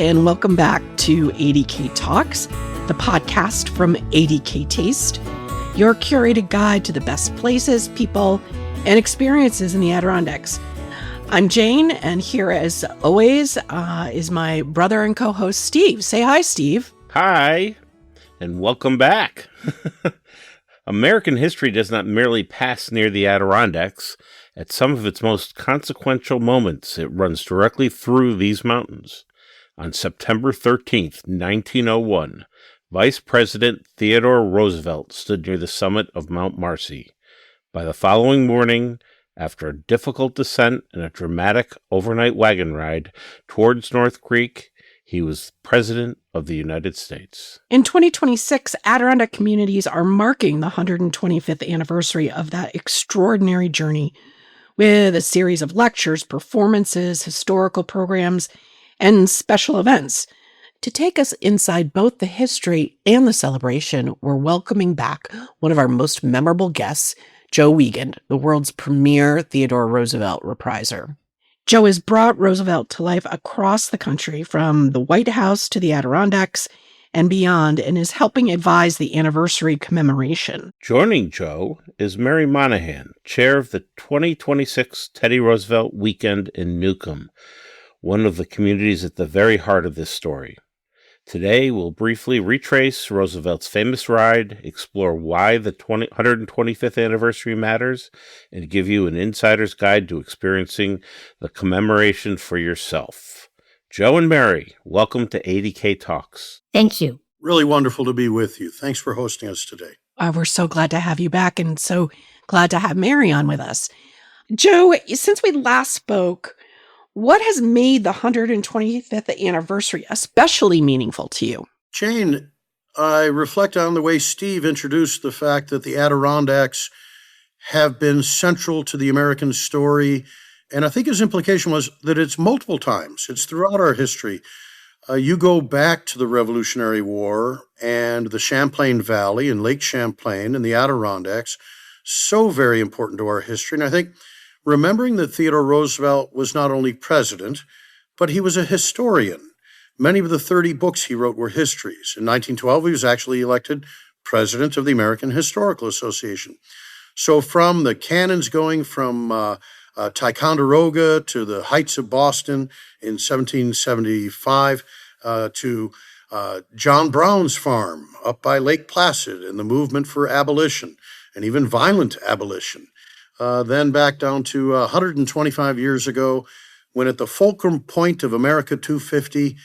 and welcome back to ADK Talks, the podcast from ADK Taste, your curated guide to the best places, people, and experiences in the Adirondacks. I'm Jane, and here as always is my brother and co-host Steve. Say hi, Steve. Hi, and welcome back. American history does not merely pass near the Adirondacks. At some of its most consequential moments, it runs directly through these mountains. On September 13th, 1901, Vice President Theodore Roosevelt stood near the summit of Mount Marcy. By the following morning, after a difficult descent and a dramatic overnight wagon ride towards North Creek, he was President of the United States. In 2026, Adirondack communities are marking the 125th anniversary of that extraordinary journey with a series of lectures, performances, historical programs, and special events. To take us inside both the history and the celebration, we're welcoming back one of our most memorable guests, Joe Wiegand, the world's premier Theodore Roosevelt repriser. Joe has brought Roosevelt to life across the country, from the White House to the Adirondacks and beyond, and is helping advise the anniversary commemoration. Joining Joe is Mary Monaghan, chair of the 2026 Teddy Roosevelt Weekend in Newcomb, one of the communities at the very heart of this story. Today, we'll briefly retrace Roosevelt's famous ride, explore why the 125th anniversary matters, and give you an insider's guide to experiencing the commemoration for yourself. Joe and Mary, welcome to ADK Talks. Thank you. Really wonderful to be with you. Thanks for hosting us today. We're so glad to have you back, and so glad to have Mary on with us. Joe, since we last spoke, what has made the 125th anniversary especially meaningful to you? Jane, I reflect on the way Steve introduced the fact that the Adirondacks have been central to the American story, and I think his implication was that it's multiple times. It's throughout our history. You go back to the Revolutionary War and the Champlain Valley and Lake Champlain and the Adirondacks, so very important to our history. And I think remembering that Theodore Roosevelt was not only president, but he was a historian. Many of the 30 books he wrote were histories. In 1912, he was actually elected president of the American Historical Association. So from the cannons going from Ticonderoga to the Heights of Boston in 1775 to John Brown's farm up by Lake Placid and the movement for abolition and even violent abolition. Then back down to 125 years ago when at the fulcrum point of America 250,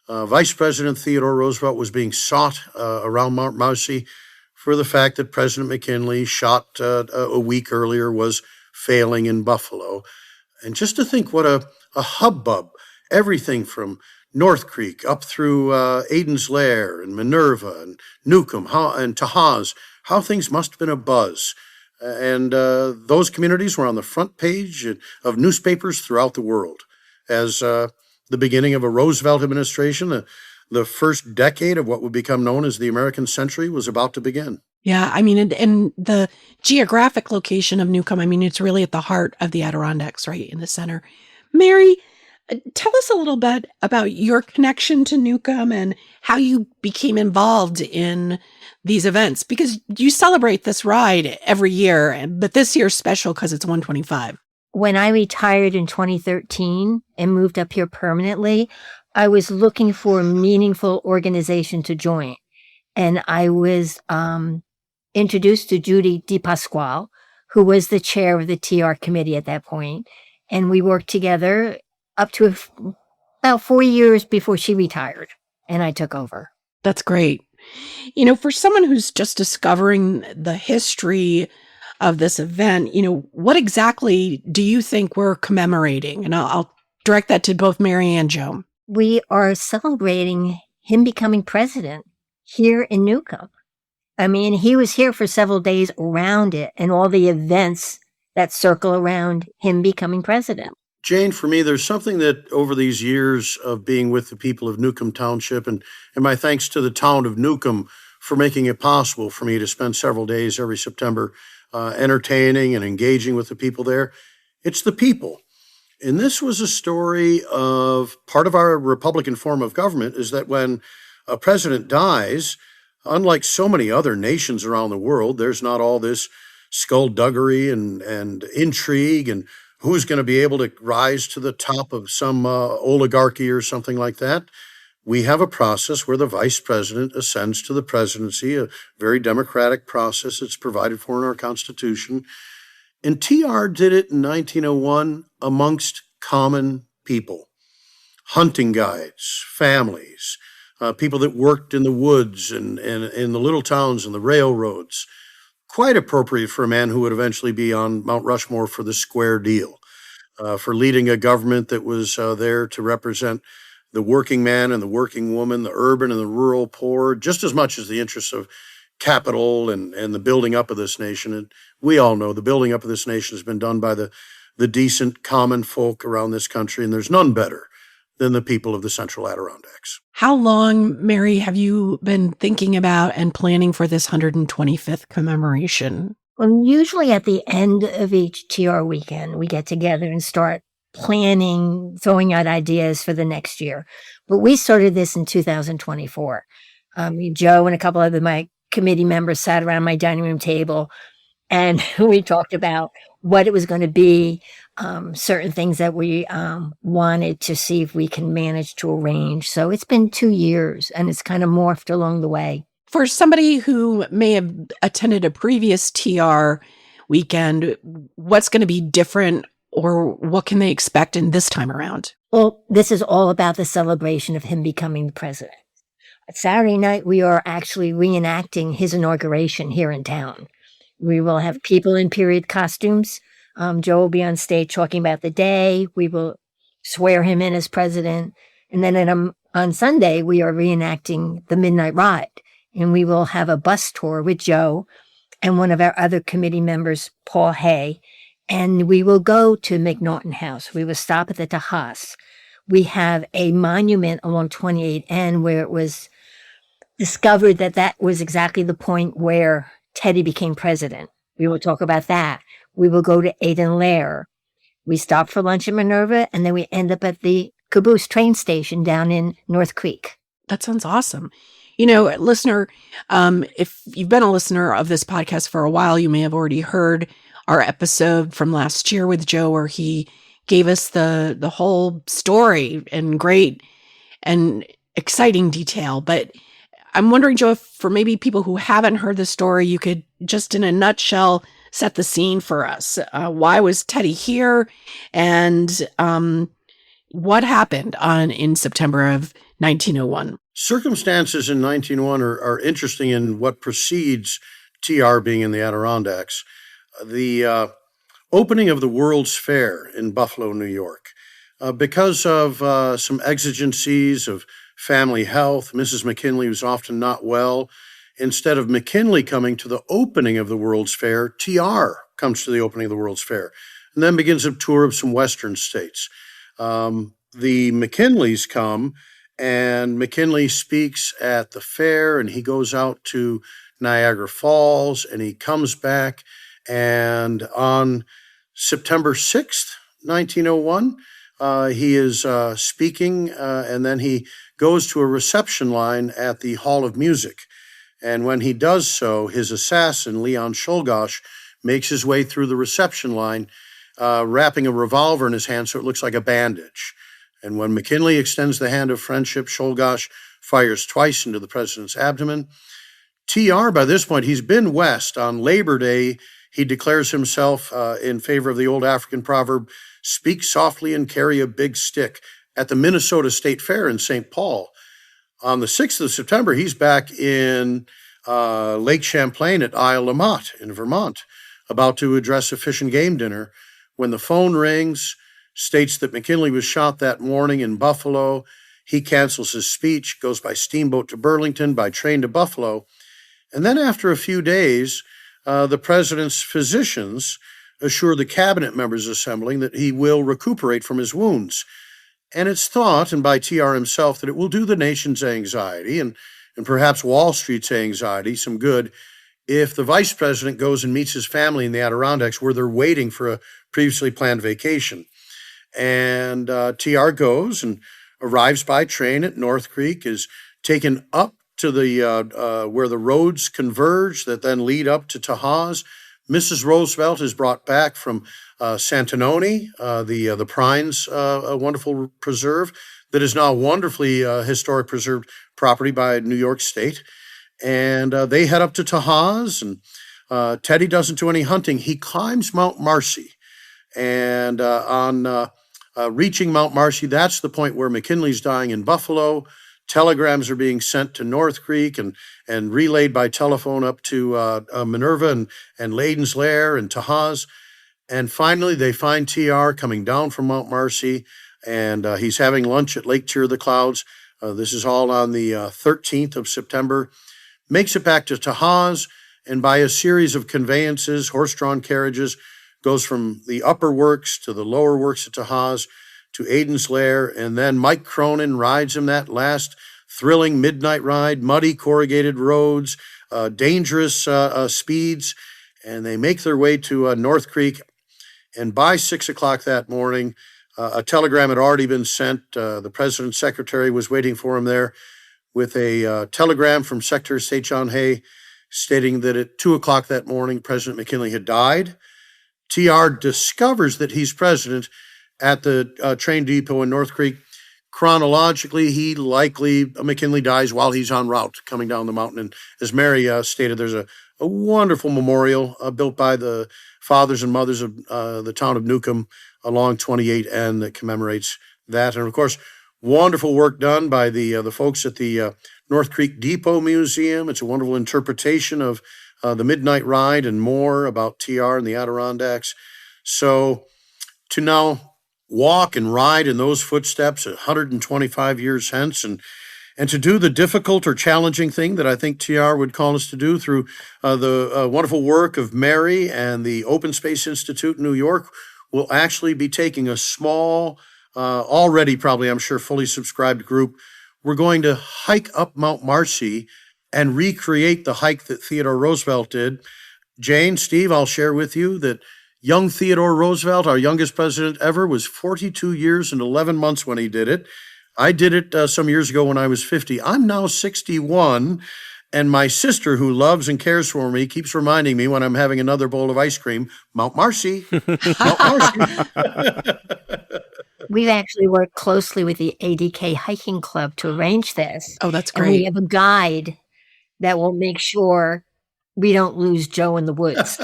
Vice President Theodore Roosevelt was being sought around Mount Marcy for the fact that President McKinley, shot a week earlier, was failing in Buffalo. And just to think what a hubbub, everything from North Creek up through Aiden's Lair and Minerva and Newcomb and Tahawus, how things must have been abuzz. And those communities were on the front page of newspapers throughout the world as the beginning of a Roosevelt administration. The first decade of what would become known as the American century was about to begin. Yeah, I mean, and the geographic location of Newcomb, I mean, it's really at the heart of the Adirondacks, right in the center. Mary, tell us a little bit about your connection to Newcomb and how you became involved in these events, because you celebrate this ride every year, but this year's special because it's 125. When I retired in 2013 and moved up here permanently, I was looking for a meaningful organization to join. And I was introduced to Judy DePasquale, who was the chair of the TR committee at that point. And we worked together up to about 4 years before she retired, and I took over. That's great. You know, for someone who's just discovering the history of this event, you know, what exactly do you think we're commemorating? And I'll direct that to both Mary and Joe. We are celebrating him becoming president here in Newcomb. I mean, he was here for several days around it and all the events that circle around him becoming president. Jane, for me, there's something that over these years of being with the people of Newcomb Township, and my thanks to the town of Newcomb for making it possible for me to spend several days every September entertaining and engaging with the people there. It's the people. And this was a story of part of our Republican form of government is that when a president dies, unlike so many other nations around the world, there's not all this skullduggery and intrigue and who's going to be able to rise to the top of some oligarchy or something like that. We have a process where the vice president ascends to the presidency, a very democratic process that's provided for in our Constitution. And TR did it in 1901 amongst common people, hunting guides, families, people that worked in the woods and in the little towns and the railroads. Quite appropriate for a man who would eventually be on Mount Rushmore for the square deal, for leading a government that was there to represent the working man and the working woman, the urban and the rural poor, just as much as the interests of capital and the building up of this nation. And we all know the building up of this nation has been done by the decent common folk around this country, and there's none better than the people of the Central Adirondacks. How long, Mary, have you been thinking about and planning for this 125th commemoration? Well, usually at the end of each TR weekend, we get together and start planning, throwing out ideas for the next year. But we started this in 2024. Joe and a couple of my committee members sat around my dining room table and we talked about what it was going to be, certain things that we wanted to see if we can manage to arrange. So it's been 2 years and it's kind of morphed along the way. For somebody who may have attended a previous TR weekend, what's going to be different or what can they expect in this time around? Well, this is all about the celebration of him becoming the president. Saturday night, we are actually reenacting his inauguration here in town. We will have people in period costumes. Joe will be on stage talking about the day. We will swear him in as president. And then on Sunday, we are reenacting the Midnight Ride. And we will have a bus tour with Joe and one of our other committee members, Paul Hay. And we will go to McNaughton House. We will stop at the Tahawus. We have a monument along 28N where it was discovered that was exactly the point where Teddy became president. We will talk about that. We will go to Aden Lair. We stop for lunch in Minerva, and then we end up at the Caboose train station down in North Creek. That sounds awesome. You know, listener, if you've been a listener of this podcast for a while, you may have already heard our episode from last year with Joe, where he gave us the whole story in great and exciting detail. But I'm wondering, Joe, if for maybe people who haven't heard the story, you could just in a nutshell set the scene for us. Why was Teddy here? And what happened in September of 1901? Circumstances in 1901 are interesting in what precedes TR being in the Adirondacks. The opening of the World's Fair in Buffalo, New York. Because of some exigencies of family health, Mrs. McKinley was often not well. Instead of McKinley coming to the opening of the World's Fair, TR comes to the opening of the World's Fair and then begins a tour of some Western states. The McKinleys come, and McKinley speaks at the fair, and he goes out to Niagara Falls, and he comes back. And on September 6th, 1901, he is speaking, and then he goes to a reception line at the Hall of Music. And when he does so, his assassin, Leon Czolgosz, makes his way through the reception line, wrapping a revolver in his hand so it looks like a bandage. And when McKinley extends the hand of friendship, Czolgosz fires twice into the president's abdomen. TR, by this point, he's been west. On Labor Day, he declares himself in favor of the old African proverb, speak softly and carry a big stick, at the Minnesota State Fair in St. Paul. On the 6th of September, he's back in Lake Champlain at Isle La Motte in Vermont, about to address a fish and game dinner, when the phone rings, states that McKinley was shot that morning in Buffalo. He cancels his speech, goes by steamboat to Burlington, by train to Buffalo. And then after a few days, the president's physicians assure the cabinet members assembling that he will recuperate from his wounds. And it's thought, and by TR himself, that it will do the nation's anxiety and perhaps Wall Street's anxiety some good if the vice president goes and meets his family in the Adirondacks where they're waiting for a previously planned vacation. And TR goes and arrives by train at North Creek, is taken up to the where the roads converge that then lead up to Tahawus. Mrs. Roosevelt is brought back from Santanoni, the Pines, a wonderful preserve that is now wonderfully historic preserved property by New York State. And they head up to Tahawus, and Teddy doesn't do any hunting. He climbs Mount Marcy. And on reaching Mount Marcy, that's the point where McKinley's dying in Buffalo. Telegrams are being sent to North Creek and relayed by telephone up to Minerva and Layden's Lair and Tahawus. And finally, they find TR coming down from Mount Marcy, and he's having lunch at Lake Cheer of the Clouds. This is all on the 13th of September. Makes it back to Tahawus, and by a series of conveyances, horse-drawn carriages, goes from the upper works to the lower works at Tahawus to Aiden's Lair, and then Mike Cronin rides him that last thrilling midnight ride, muddy corrugated roads, dangerous speeds, and they make their way to North Creek. And by 6 o'clock that morning, a telegram had already been sent. The president's secretary was waiting for him there with a telegram from Secretary of State John Hay stating that at 2 o'clock that morning, President McKinley had died. TR discovers that he's president at the train depot in North Creek. Chronologically, McKinley dies while he's en route coming down the mountain. And as Mary stated, there's a wonderful memorial built by the fathers and mothers of the town of Newcomb along 28N that commemorates that. And of course, wonderful work done by the folks at the North Creek Depot Museum. It's a wonderful interpretation of the Midnight Ride and more about TR and the Adirondacks. So to now walk and ride in those footsteps 125 years hence, and to do the difficult or challenging thing that I think TR would call us to do through the wonderful work of Mary and the Open Space Institute in New York, will actually be taking a small, already probably, I'm sure, fully subscribed group. We're going to hike up Mount Marcy and recreate the hike that Theodore Roosevelt did. Jane, Steve, I'll share with you that young Theodore Roosevelt, our youngest president ever, was 42 years and 11 months when he did it. I did it some years ago when I was 50. I'm now 61, and my sister, who loves and cares for me, keeps reminding me when I'm having another bowl of ice cream, Mount Marcy, Mount Marcy. We've actually worked closely with the ADK Hiking Club to arrange this. Oh, that's And great. we have a guide that will make sure we don't lose Joe in the woods.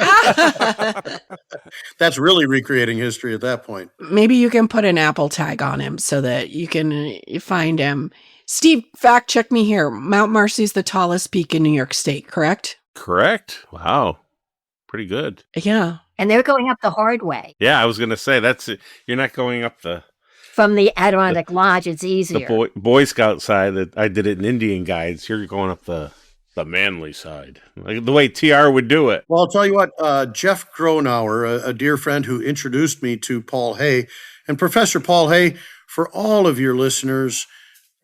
That's really recreating history at that point. Maybe you can put an Apple tag on him so that you can find him. Steve, fact check me here. Mount Marcy is the tallest peak in New York State, correct? Correct. Wow. Pretty good. Yeah. And they're going up the hard way. Yeah, I was going to say, that's it. You're not going up the From the Adirondack Lodge, it's easier. Boy Scout side that I did it in Indian Guides. You're going up the manly side, like the way TR would do it. Well, I'll tell you what, Jeff Gronauer, a dear friend who introduced me to Paul Hay, and Professor Paul Hay, for all of your listeners,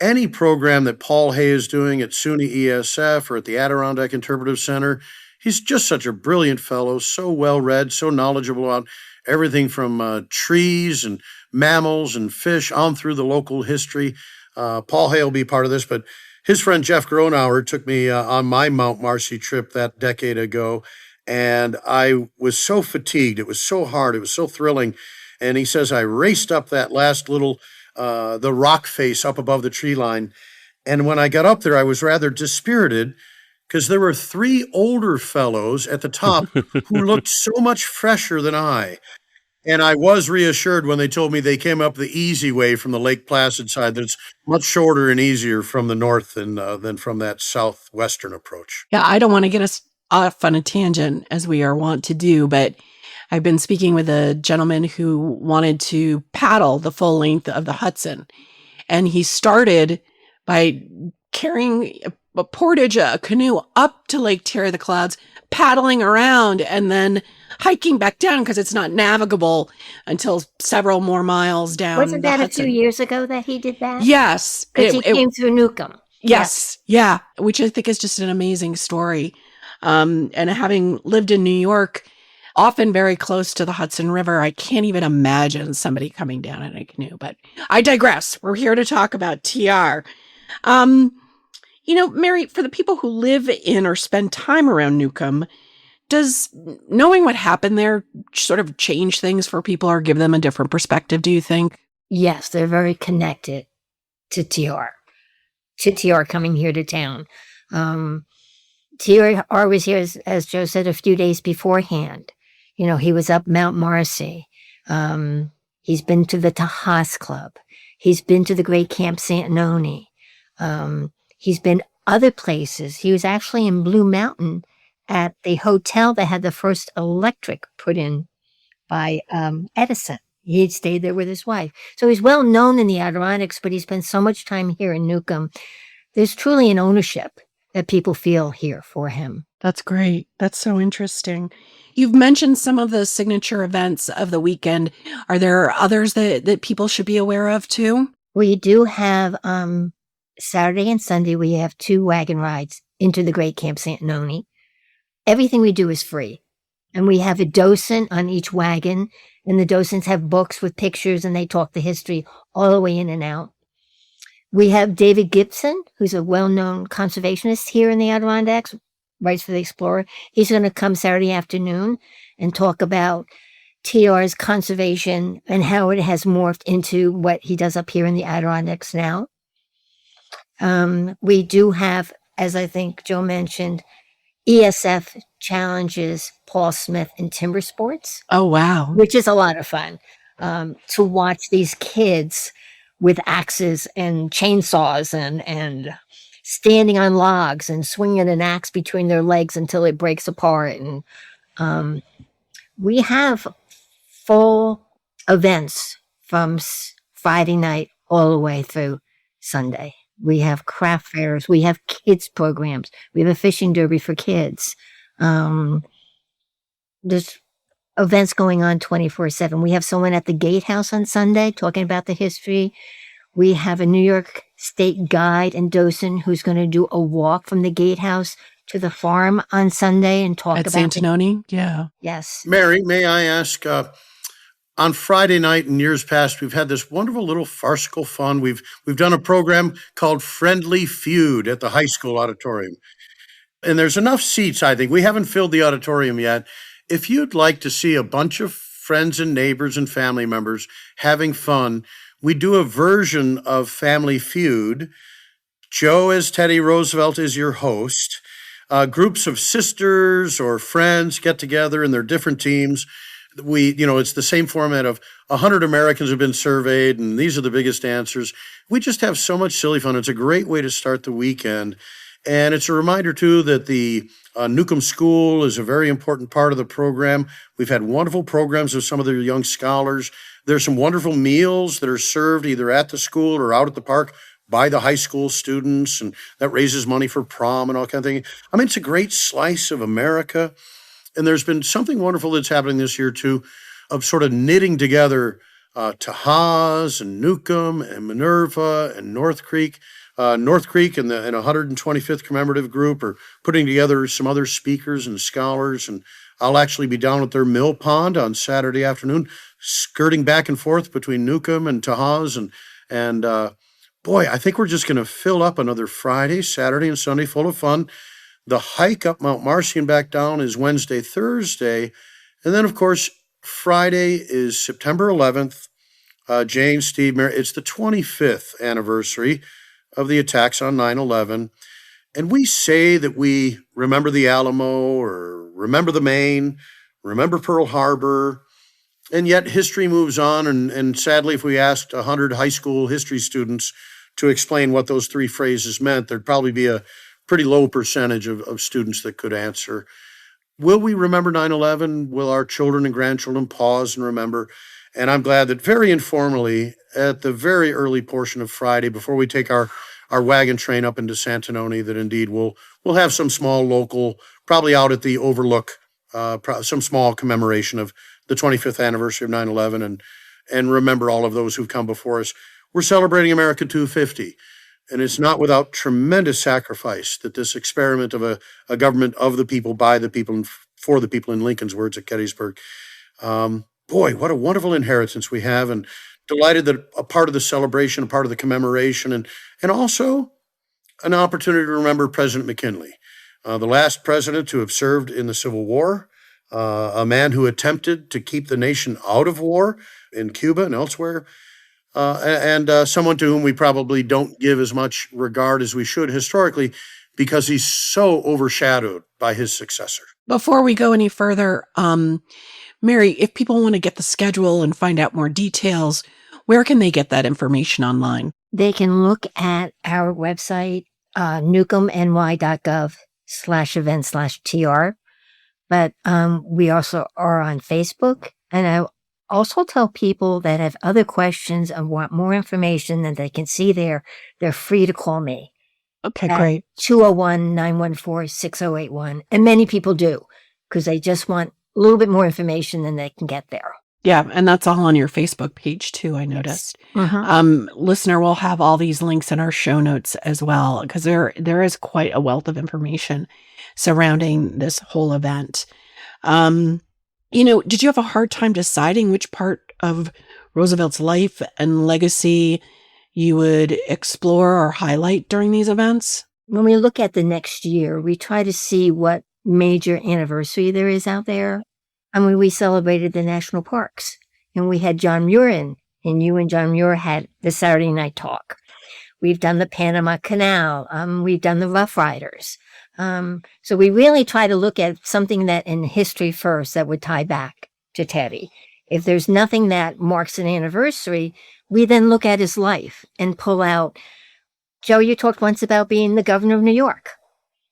any program that Paul Hay is doing at SUNY ESF or at the Adirondack Interpretive Center, he's just such a brilliant fellow, so well-read, so knowledgeable about everything from trees and mammals and fish on through the local history. Paul Hay will be part of this, but his friend Jeff Gronauer took me on my Mount Marcy trip that decade ago, and I was so fatigued. It was so hard. It was so thrilling. And he says I raced up that last little, the rock face up above the tree line. And when I got up there, I was rather dispirited because there were three older fellows at the top who looked so much fresher than I. And I was reassured when they told me they came up the easy way from the Lake Placid side, that it's much shorter and easier from the north than from that southwestern approach. Yeah, I don't want to get us off on a tangent as we are wont to do, but I've been speaking with a gentleman who wanted to paddle the full length of the Hudson. And he started by carrying a portage, a canoe up to Lake Cheer of the Clouds, paddling around, and then hiking back down because it's not navigable until several more miles down. Wasn't that Hudson. a few years ago that he did that? Yes. Because he came through Newcomb. Yes. Yeah. Which I think is just an amazing story. And having lived in New York, often very close to the Hudson River. I can't even imagine somebody coming down in a canoe, but I digress. We're here to talk about TR. Um, Mary, for the people who live in or spend time around Newcomb, does knowing what happened there sort of change things for people or give them a different perspective, do you think? Yes, they're very connected to TR coming here to town. TR was here, as Joe said, a few days beforehand. He was up Mount Marcy. He's been to the Tahawus Club. He's been to the great Camp Santanoni. He's been other places. He was actually in Blue Mountain at the hotel that had the first electric put in by Edison. He had stayed there with his wife. So he's well known in the Adirondacks, but he spent so much time here in Newcomb. There's truly an ownership that people feel here for him. That's great. That's so interesting. You've mentioned some of the signature events of the weekend. Are there others that people should be aware of too? We do have Saturday and Sunday, we have 2 wagon rides into the great Camp Santanoni. Everything we do is free. And we have a docent on each wagon, and the docents have books with pictures, and they talk the history all the way in and out. We have David Gibson, who's a well-known conservationist here in the Adirondacks, writes for the Explorer. He's going to come Saturday afternoon and talk about TR's conservation and how it has morphed into what he does up here in the Adirondacks now. We do have, as I think Joe mentioned, ESF challenges Paul Smith in timber sports. Oh, wow. Which is a lot of fun to watch these kids with axes and chainsaws and standing on logs and swinging an axe between their legs until it breaks apart. And we have full events from Friday night all the way through Sunday. We have craft fairs. We have kids programs. We have a fishing derby for kids. There's events going on 24/7. We have someone at the Gatehouse on Sunday talking about the history. We have a New York State guide and docent who's going to do a walk from the Gatehouse to the farm on Sunday and talk At about Santanoni? Yeah. Yes. Mary, may I ask, on Friday night in years past, we've had this wonderful little farcical fun. We've done a program called Friendly Feud at the high school auditorium. And there's enough seats, I think. We haven't filled the auditorium yet. If you'd like to see a bunch of friends and neighbors and family members having fun, we do a version of Family Feud. Joe as Teddy Roosevelt is your host. Groups of sisters or friends get together in their different teams. It's the same format of 100 Americans have been surveyed, and these are the biggest answers. We just have so much silly fun. It's a great way to start the weekend. And it's a reminder, too, that the Newcomb School is a very important part of the program. We've had wonderful programs with some of the young scholars. There's some wonderful meals that are served either at the school or out at the park by the high school students, and that raises money for prom and all kind of things. I mean, it's a great slice of America. And there's been something wonderful that's happening this year, too, of sort of knitting together Tahawus and Newcomb and Minerva and North Creek. North Creek and 125th commemorative group are putting together some other speakers and scholars. And I'll actually be down at their mill pond on Saturday afternoon, skirting back and forth between Newcomb and Tahawus. And boy, I think we're just going to fill up another Friday, Saturday, and Sunday full of fun. The hike up Mount Marcy and back down is Wednesday, Thursday. And then, of course, Friday is September 11th. James, Steve, Mary, it's the 25th anniversary of the attacks on 9/11. And we say that we remember the Alamo or remember the Maine, remember Pearl Harbor. And yet history moves on. And sadly, if we asked 100 high school history students to explain what those 3 phrases meant, there'd probably be a pretty low percentage of students that could answer. Will we remember 9/11? Will our children and grandchildren pause and remember? And I'm glad that very informally, at the very early portion of Friday, before we take our wagon train up into Santanoni, that indeed we'll have some small local, probably out at the Overlook, some small commemoration of the 25th anniversary of 9/11 and remember all of those who've come before us. We're celebrating America 250. And it's not without tremendous sacrifice that this experiment of a government of the people, by the people, and for the people, in Lincoln's words, at Gettysburg. Boy, what a wonderful inheritance we have, and delighted that a part of the celebration, a part of the commemoration, and also an opportunity to remember President McKinley, the last president to have served in the Civil War, a man who attempted to keep the nation out of war in Cuba and elsewhere, and someone to whom we probably don't give as much regard as we should historically, because he's so overshadowed by his successor. Before we go any further, Mary, if people want to get the schedule and find out more details, where can they get that information online? They can look at our website, newcombny.gov/event/TR. But we also are on Facebook. And I also tell people that have other questions and want more information than they can see there, they're free to call me. Okay, great. 201-914-6081. And many people do, because they just want a little bit more information than they can get there. Yeah, and that's all on your Facebook page too, I noticed. Listener, we'll have all these links in our show notes as well, because there is quite a wealth of information surrounding this whole event. Did you have a hard time deciding which part of Roosevelt's life and legacy you would explore or highlight during these events? When we look at the next year, we try to see what major anniversary there is out there. I mean, we celebrated the national parks, and we had John Muir in, and you and John Muir had the Saturday Night Talk. We've done the Panama Canal. We've done the Rough Riders. So we really try to look at something that in history first that would tie back to Teddy. If there's nothing that marks an anniversary, we then look at his life and pull out, Joe, you talked once about being the governor of New York.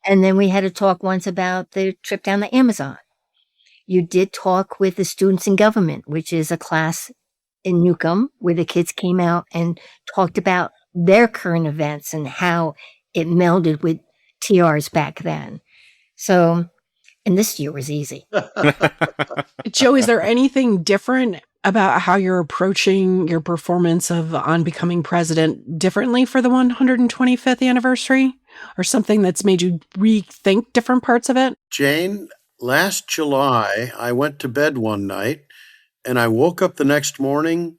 And then we had a talk once about the trip down the Amazon. You did talk with the Students in Government, which is a class in Newcomb where the kids came out and talked about their current events and how it melded with TR's back then. So, and this year was easy. Joe, is there anything different about how you're approaching your performance of On Becoming President differently for the 125th anniversary? Or something that's made you rethink different parts of it? Jane, last July, I went to bed one night and I woke up the next morning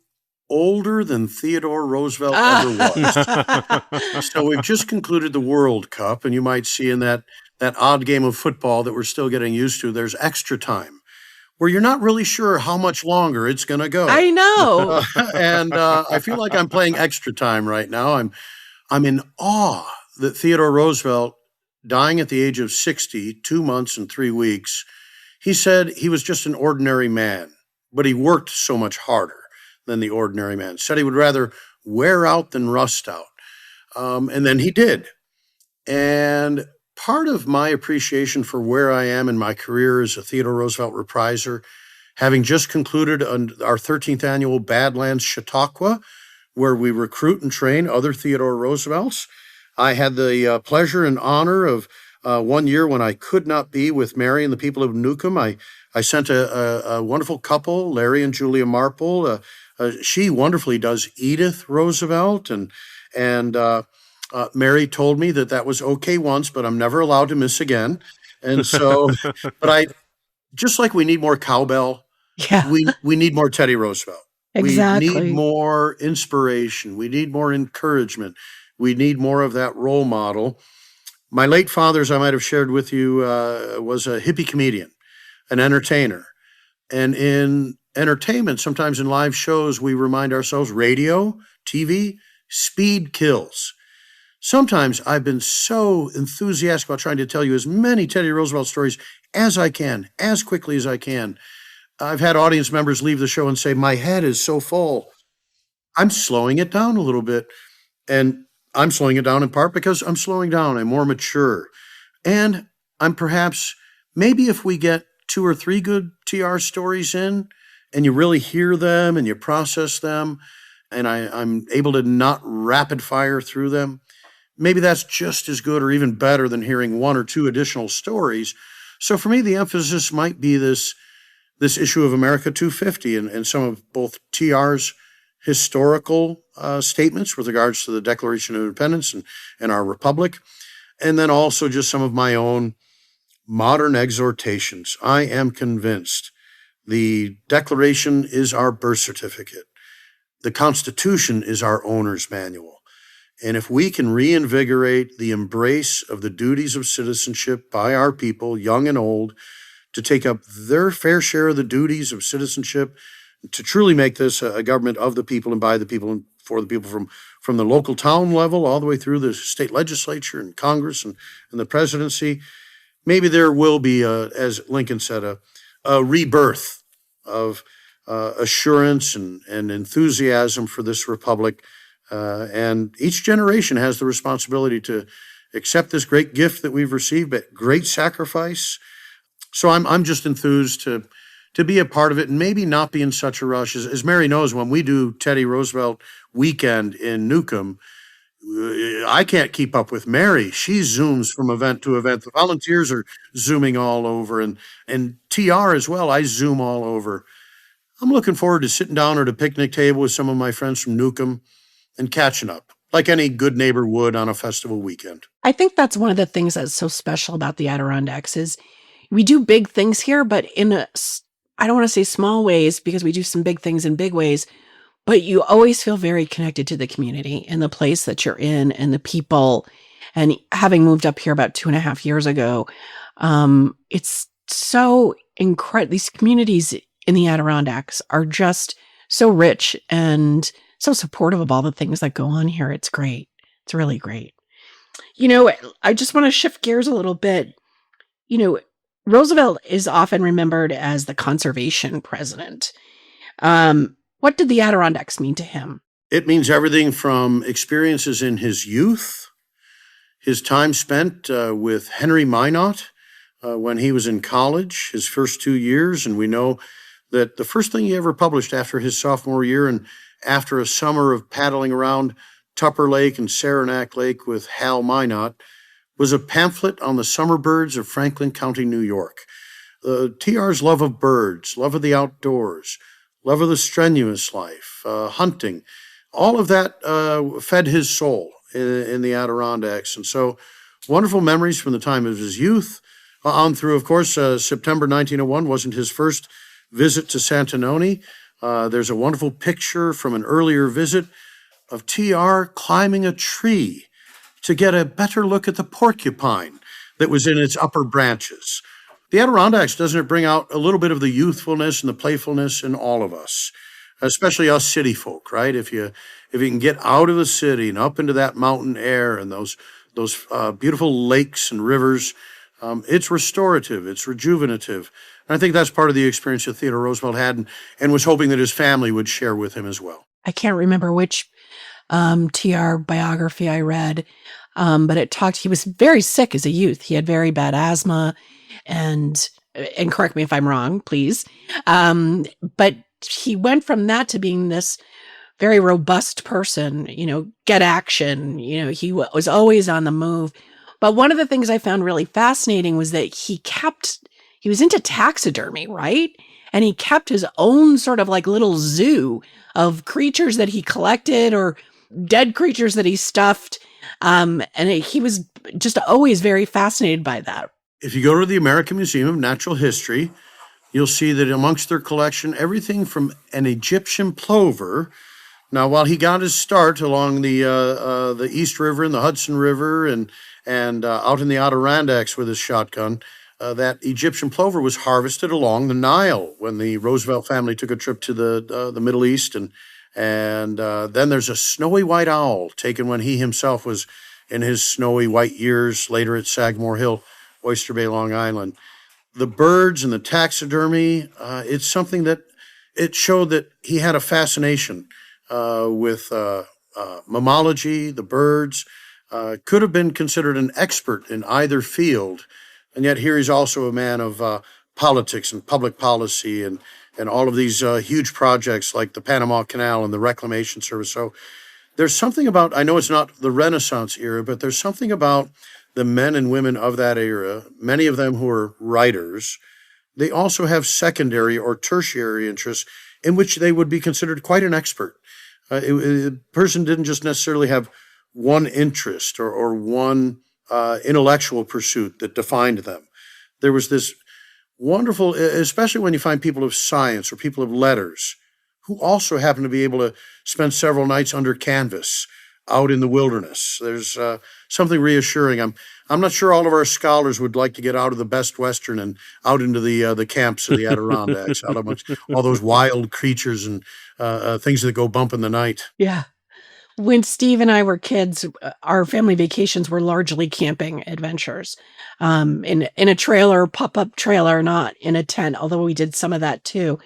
older than Theodore Roosevelt ever was. So we've just concluded the World Cup, and you might see in that odd game of football that we're still getting used to, there's extra time where you're not really sure how much longer it's going to go. I know. And I feel like I'm playing extra time right now. I'm in awe that Theodore Roosevelt, dying at the age of 60, 2 months and 3 weeks, he said he was just an ordinary man, but he worked so much harder than the ordinary man. Said he would rather wear out than rust out. And then he did. And part of my appreciation for where I am in my career as a Theodore Roosevelt repriser, having just concluded our 13th annual Badlands Chautauqua, where we recruit and train other Theodore Roosevelts, I had the pleasure and honor of 1 year when I could not be with Mary and the people of Newcomb. I sent a wonderful couple, Larry and Julia Marple. She wonderfully does Edith Roosevelt, and Mary told me that was okay once, but I'm never allowed to miss again. And so, but just like we need more cowbell, Yeah, we need more Teddy Roosevelt. exactly. We need more inspiration. We need more encouragement. We need more of that role model. My late father, as I might have shared with you, was a hippie comedian, an entertainer. And in entertainment, sometimes in live shows, we remind ourselves radio, TV, speed kills. Sometimes I've been so enthusiastic about trying to tell you as many Teddy Roosevelt stories as I can, as quickly as I can. I've had audience members leave the show and say, my head is so full. I'm slowing it down a little bit. And I'm slowing it down in part because I'm slowing down. I'm more mature. And I'm perhaps, maybe if we get 2 or 3 good TR stories in and you really hear them and you process them, and I'm able to not rapid fire through them, maybe that's just as good or even better than hearing 1 or 2 additional stories. So for me, the emphasis might be this issue of America 250 and some of both TR's historical statements with regards to the Declaration of Independence and our republic, and then also just some of my own modern exhortations. I am convinced the Declaration is our birth certificate. The Constitution is our owner's manual. And if we can reinvigorate the embrace of the duties of citizenship by our people, young and old, to take up their fair share of the duties of citizenship, to truly make this a government of the people and by the people and for the people, from the local town level all the way through the state legislature and Congress and the presidency, maybe there will be, as Lincoln said, a rebirth of assurance and enthusiasm for this republic. And each generation has the responsibility to accept this great gift that we've received, but great sacrifice. So I'm just enthused to be a part of it and maybe not be in such a rush. As Mary knows, when we do Teddy Roosevelt Weekend in Newcomb, I can't keep up with Mary. She zooms from event to event. The volunteers are zooming all over, and TR as well. I zoom all over. I'm looking forward to sitting down at a picnic table with some of my friends from Newcomb and catching up, like any good neighbor would on a festival weekend. I think that's one of the things that's so special about the Adirondacks is we do big things here, but I don't want to say small ways because we do some big things in big ways, but you always feel very connected to the community and the place that you're in and the people. And having moved up here about 2.5 years ago, it's so incredible. These communities in the Adirondacks are just so rich and so supportive of all the things that go on here. It's great. It's really great. I just want to shift gears a little bit. Roosevelt is often remembered as the conservation president. What did the Adirondacks mean to him? It means everything from experiences in his youth, his time spent with Henry Minot when he was in college, his first 2 years. And we know that the first thing he ever published after his sophomore year and after a summer of paddling around Tupper Lake and Saranac Lake with Hal Minot was a pamphlet on the summer birds of Franklin County, New York. TR's love of birds, love of the outdoors, love of the strenuous life, hunting, all of that fed his soul in the Adirondacks. And so wonderful memories from the time of his youth on through, of course, September 1901 wasn't his first visit to Santanoni. There's a wonderful picture from an earlier visit of TR climbing a tree to get a better look at the porcupine that was in its upper branches. The Adirondacks, doesn't it bring out a little bit of the youthfulness and the playfulness in all of us, especially us city folk, right? If you can get out of the city and up into that mountain air and those beautiful lakes and rivers, it's restorative, it's rejuvenative. And I think that's part of the experience that Theodore Roosevelt had and was hoping that his family would share with him as well. I can't remember which TR biography I read, but it talked, he was very sick as a youth. He had very bad asthma and correct me if I'm wrong, please. But he went from that to being this very robust person, get action, he was always on the move. But one of the things I found really fascinating was that he was into taxidermy, right? And he kept his own sort of like little zoo of creatures that he collected or dead creatures that he stuffed. And he was just always very fascinated by that. If you go to the American Museum of Natural History, you'll see that amongst their collection, everything from an Egyptian plover. Now, while he got his start along the East River and the Hudson River and out in the Adirondacks with his shotgun, that Egyptian plover was harvested along the Nile when the Roosevelt family took a trip to the Middle East. And then there's a snowy white owl taken when he himself was in his snowy white years later at Sagamore Hill, Oyster Bay, Long Island. The birds and the taxidermy, it's something that it showed that he had a fascination with mammalogy, the birds, could have been considered an expert in either field. And yet here he's also a man of politics and public policy and all of these huge projects like the Panama Canal and the Reclamation Service. So there's something about, I know it's not the Renaissance era, but there's something about the men and women of that era, many of them who are writers. They also have secondary or tertiary interests in which they would be considered quite an expert. A person didn't just necessarily have one interest or one intellectual pursuit that defined them. There was this wonderful, especially when you find people of science or people of letters who also happen to be able to spend several nights under canvas out in the wilderness. There's something reassuring. I'm not sure all of our scholars would like to get out of the Best Western and out into the camps of the Adirondacks, out amongst all those wild creatures and things that go bump in the night. Yeah. When Steve and I were kids, our family vacations were largely camping adventures, in a trailer, pop-up trailer, not in a tent, although we did some of that too.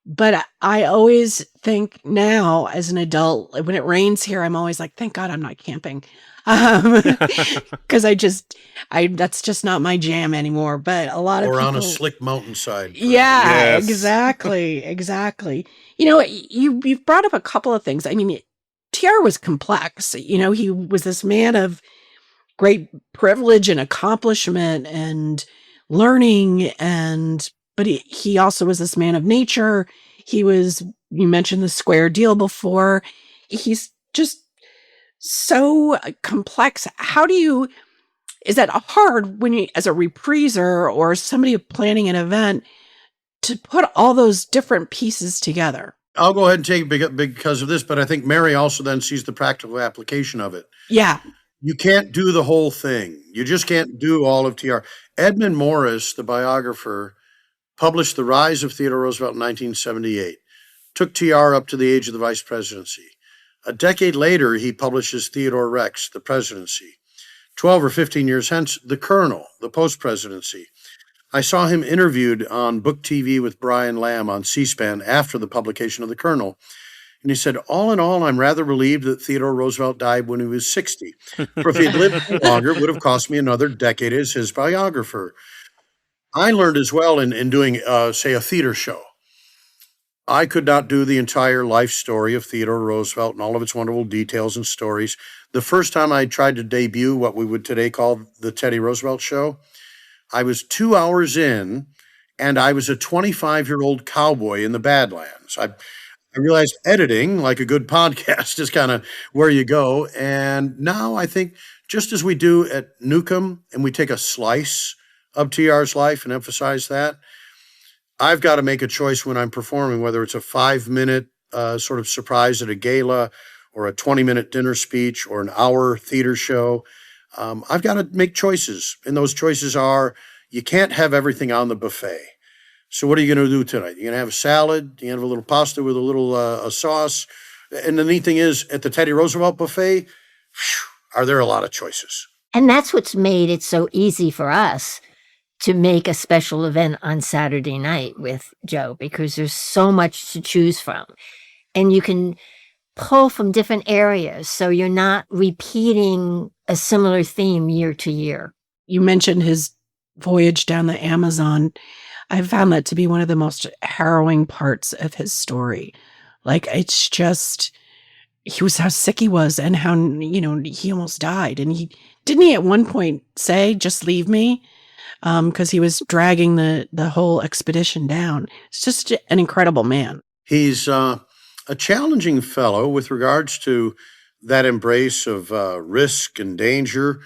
But I always think now as an adult, when it rains here, I'm always like, thank God I'm not camping. Because that's just not my jam anymore. But a lot of Or people, on a slick mountainside. yeah, Yes. exactly. You've brought up a couple of things. I mean, TR was complex. He was this man of great privilege and accomplishment and learning, but he also was this man of nature. You mentioned the square deal before. He's just so complex. Is that hard when you, as a repriser or somebody planning an event, to put all those different pieces together? I'll go ahead and take it because of this, but I think Mary also then sees the practical application of it. Yeah. You can't do the whole thing. You just can't do all of TR. Edmund Morris, the biographer, published The Rise of Theodore Roosevelt in 1978, took TR up to the age of the vice presidency. A decade later, he publishes Theodore Rex, The Presidency. 12 or 15 years hence, The Colonel, The Post-Presidency. I saw him interviewed on Book TV with Brian Lamb on C-SPAN after the publication of The Colonel. And he said, all in all, I'm rather relieved that Theodore Roosevelt died when he was 60. For if he had lived longer, it would have cost me another decade as his biographer. I learned as well in doing, say, a theater show. I could not do the entire life story of Theodore Roosevelt and all of its wonderful details and stories. The first time I tried to debut what we would today call the Teddy Roosevelt Show, I was 2 hours in, and I was a 25-year-old cowboy in the Badlands. I realized editing, like a good podcast, is kind of where you go. And now I think just as we do at Newcomb, and we take a slice of TR's life and emphasize that, I've got to make a choice when I'm performing, whether it's a 5-minute sort of surprise at a gala or a 20-minute dinner speech or an hour theater show. I've got to make choices. And those choices are, you can't have everything on the buffet. So what are you going to do tonight? You're going to have a salad. You're going to have a little pasta with a little a sauce. And the neat thing is, at the Teddy Roosevelt buffet, are there a lot of choices? And that's what's made it so easy for us to make a special event on Saturday night with Joe, because there's so much to choose from. And you can pull from different areas, so you're not repeating a similar theme year to year. You mentioned his voyage down the Amazon. I found that to be one of the most harrowing parts of his story. Like, it's just, how sick he was and how, he almost died. And didn't he at one point say, just leave me? Because he was dragging the whole expedition down. It's just an incredible man. He's a challenging fellow with regards to that embrace of risk and danger.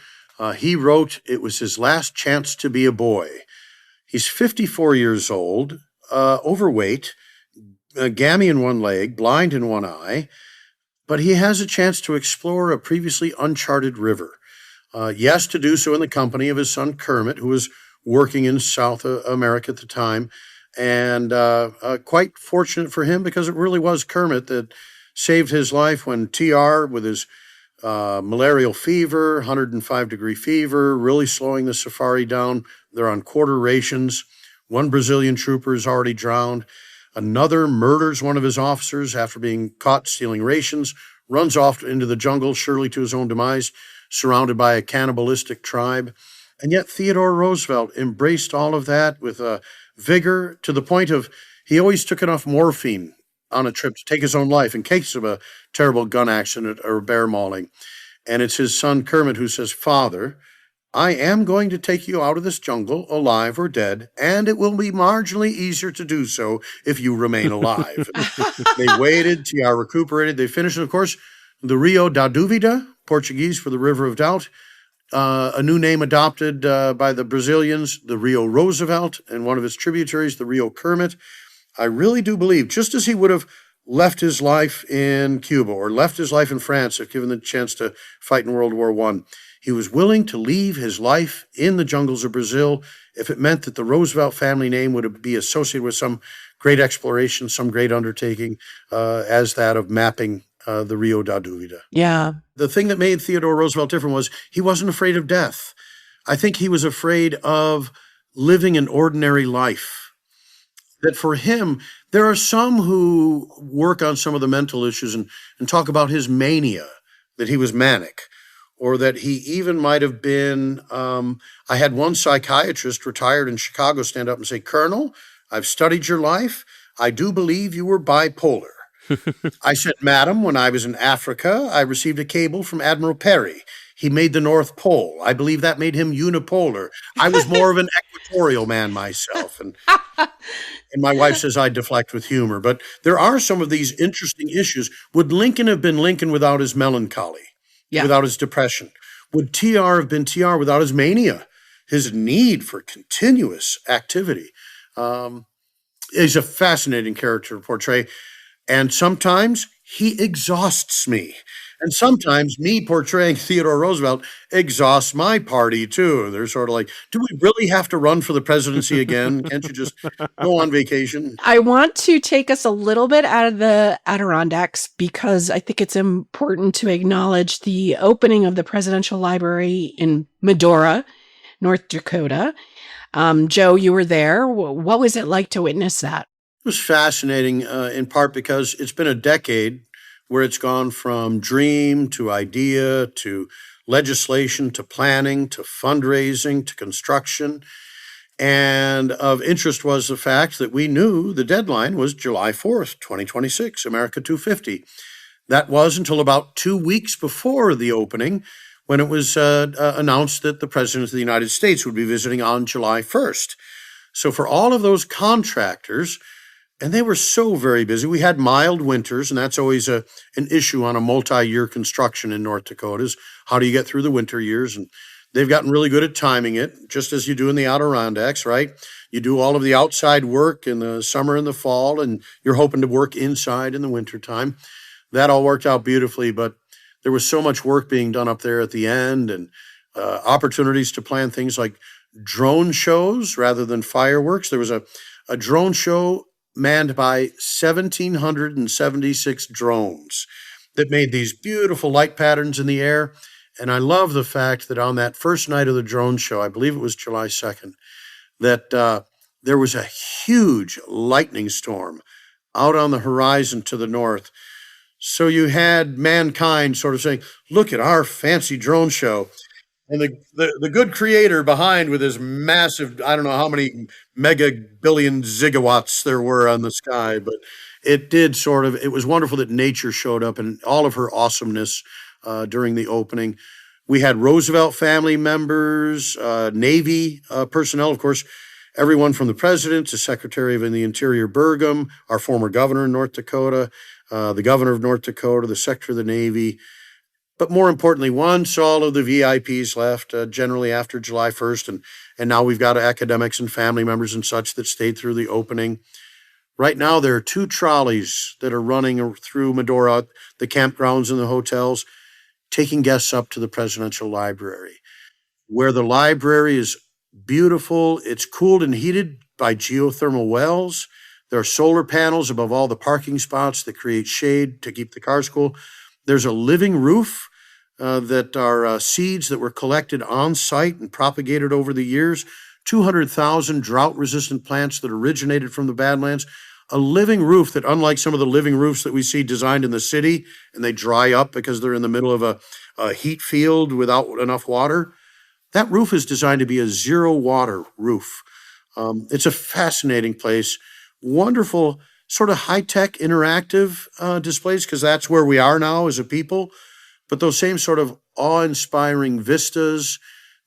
He wrote it was his last chance to be a boy. He's 54 years old, overweight, gammy in one leg, blind in one eye, but he has a chance to explore a previously uncharted river. Yes, to do so in the company of his son Kermit, who was working in South America at the time, and quite fortunate for him, because it really was Kermit that saved his life when TR, with his malarial fever, 105-degree fever, really slowing the safari down. They're on quarter rations. One Brazilian trooper is already drowned. Another murders one of his officers after being caught stealing rations, runs off into the jungle, surely to his own demise, surrounded by a cannibalistic tribe. And yet Theodore Roosevelt embraced all of that with a vigor, to the point of he always took enough morphine on a trip to take his own life in case of a terrible gun accident or bear mauling. And it's his son Kermit who says, "Father, I am going to take you out of this jungle, alive or dead, and it will be marginally easier to do so if you remain alive." They waited, TR recuperated, they finished, and of course, the Rio da Dúvida, Portuguese for the River of Doubt, a new name adopted by the Brazilians, the Rio Roosevelt, and one of its tributaries, the Rio Kermit. I really do believe, just as he would have left his life in Cuba or left his life in France if given the chance to fight in World War I, he was willing to leave his life in the jungles of Brazil if it meant that the Roosevelt family name would be associated with some great exploration, some great undertaking, as that of mapping the Rio da Dúvida. Yeah. The thing that made Theodore Roosevelt different was he wasn't afraid of death. I think he was afraid of living an ordinary life. That for him, there are some who work on some of the mental issues and talk about his mania, that he was manic, or that he even might have been. I had one psychiatrist retired in Chicago stand up and say, "Colonel, I've studied your life. I do believe you were bipolar." I said, "Madam, when I was in Africa, I received a cable from Admiral Perry. He made the North Pole. I believe that made him unipolar. I was more of an equatorial man myself." And my wife says I deflect with humor. But there are some of these interesting issues. Would Lincoln have been Lincoln without his melancholy, without his depression? Would TR have been TR without his mania, his need for continuous activity? He's a fascinating character to portray. And sometimes he exhausts me. And sometimes me portraying Theodore Roosevelt exhausts my party too. They're sort of like, do we really have to run for the presidency again? Can't you just go on vacation? I want to take us a little bit out of the Adirondacks because I think it's important to acknowledge the opening of the Presidential Library in Medora, North Dakota. Joe, you were there. What was it like to witness that? It was fascinating, in part because it's been a decade where it's gone from dream to idea to legislation to planning to fundraising to construction. And of interest was the fact that we knew the deadline was July 4th, 2026, America 250. That was until about 2 weeks before the opening, when it was announced that the President of the United States would be visiting on July 1st. So for all of those contractors, and they were so very busy. We had mild winters, and that's always an issue on a multi-year construction in North Dakota is how do you get through the winter years? And they've gotten really good at timing it, just as you do in the Adirondacks, right? You do all of the outside work in the summer and the fall, and you're hoping to work inside in the wintertime. That all worked out beautifully, but there was so much work being done up there at the end and opportunities to plan things like drone shows rather than fireworks. There was a drone show manned by 1,776 drones that made these beautiful light patterns in the air. And I love the fact that on that first night of the drone show, I believe it was July 2nd, that there was a huge lightning storm out on the horizon to the north. So you had mankind sort of saying, look at our fancy drone show. And the good creator behind with his massive, I don't know how many mega billion zigawatts there were on the sky, but it was wonderful that nature showed up in all of her awesomeness during the opening. We had Roosevelt family members, Navy personnel, of course, everyone from the president to Secretary of the Interior Burgum, our former governor in North Dakota, the governor of North Dakota, the Secretary of the Navy. But more importantly, once all of the VIPs left, generally after July 1st, and now we've got academics and family members and such that stayed through the opening. Right now, there are 2 trolleys that are running through Medora, the campgrounds and the hotels, taking guests up to the Presidential Library, where the library is beautiful. It's cooled and heated by geothermal wells. There are solar panels above all the parking spots that create shade to keep the cars cool. There's a living roof that are seeds that were collected on site and propagated over the years, 200,000 drought-resistant plants that originated from the Badlands, a living roof that, unlike some of the living roofs that we see designed in the city, and they dry up because they're in the middle of a heat field without enough water, that roof is designed to be a zero-water roof. It's a fascinating place, wonderful sort of high-tech interactive displays, because that's where we are now as a people. But those same sort of awe-inspiring vistas,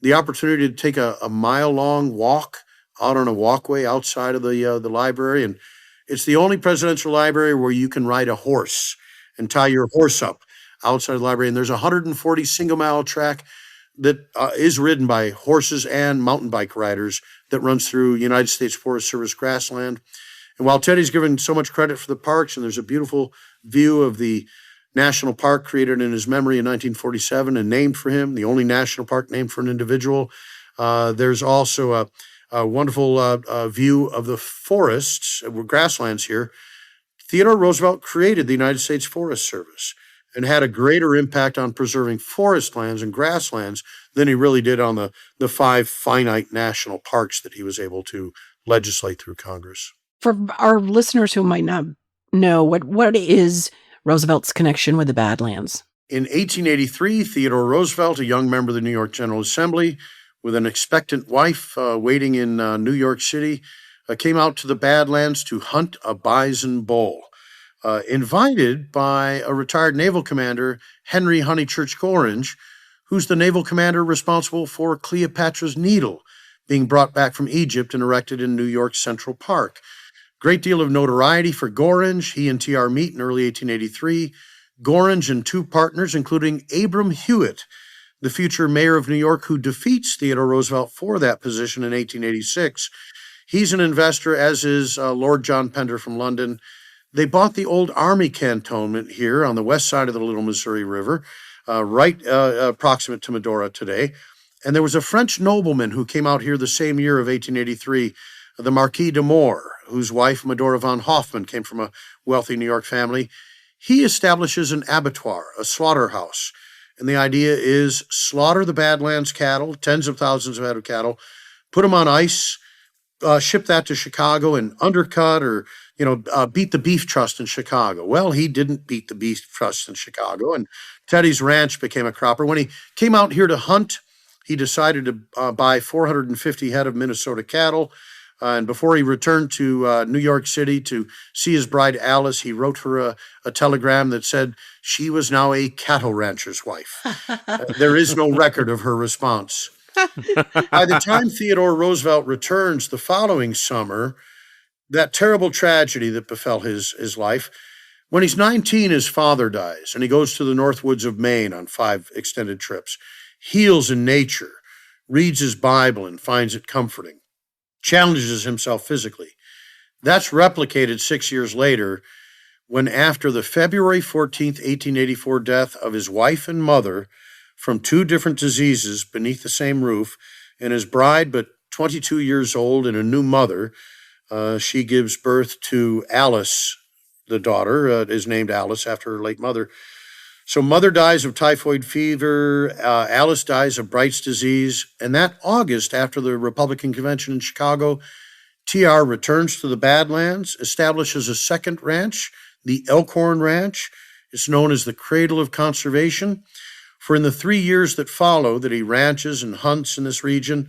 the opportunity to take a mile-long walk out on a walkway outside of the library. And it's the only presidential library where you can ride a horse and tie your horse up outside the library. And there's a 140 single-mile track that is ridden by horses and mountain bike riders that runs through United States Forest Service grassland. And while Teddy's given so much credit for the parks, and there's a beautiful view of the national park created in his memory in 1947 and named for him, the only national park named for an individual, there's also a wonderful view of the forests, grasslands here. Theodore Roosevelt created the United States Forest Service and had a greater impact on preserving forest lands and grasslands than he really did on the 5 finite national parks that he was able to legislate through Congress. For our listeners who might not know, what is Roosevelt's connection with the Badlands? In 1883, Theodore Roosevelt, a young member of the New York General Assembly, with an expectant wife waiting in New York City, came out to the Badlands to hunt a bison bull. Invited by a retired naval commander, Henry Honeychurch Gorringe, who's the naval commander responsible for Cleopatra's Needle being brought back from Egypt and erected in New York's Central Park. Great deal of notoriety for Gorringe. He and TR meet in early 1883. Gorringe and 2 partners, including Abram Hewitt, the future mayor of New York, who defeats Theodore Roosevelt for that position in 1886. He's an investor, as is Lord John Pender from London. They bought the old Army cantonment here on the west side of the Little Missouri River, right approximate to Medora today. And there was a French nobleman who came out here the same year of 1883, the Marquis de Moore, whose wife, Medora von Hoffman, came from a wealthy New York family. He establishes an abattoir, a slaughterhouse. And the idea is slaughter the Badlands cattle, tens of thousands of head of cattle, put them on ice, ship that to Chicago and undercut or beat the beef trust in Chicago. Well, he didn't beat the beef trust in Chicago, and Teddy's ranch became a cropper. When he came out here to hunt, he decided to buy 450 head of Minnesota cattle. And before he returned to New York City to see his bride Alice, he wrote her a telegram that said she was now a cattle rancher's wife. There is no record of her response. By the time Theodore Roosevelt returns the following summer, that terrible tragedy that befell his life, when he's 19, his father dies, and he goes to the North Woods of Maine on 5 extended trips, heals in nature, reads his Bible and finds it comforting, challenges himself physically. That's replicated 6 years later when, after the February 14th, 1884 death of his wife and mother from 2 different diseases beneath the same roof, and his bride, but 22 years old and a new mother, she gives birth to Alice, the daughter, is named Alice after her late mother. So mother dies of typhoid fever, Alice dies of Bright's disease, and that August, after the Republican convention in Chicago, TR returns to the Badlands, establishes a second ranch, the Elkhorn Ranch. It's known as the Cradle of Conservation. For in the 3 years that follow that he ranches and hunts in this region,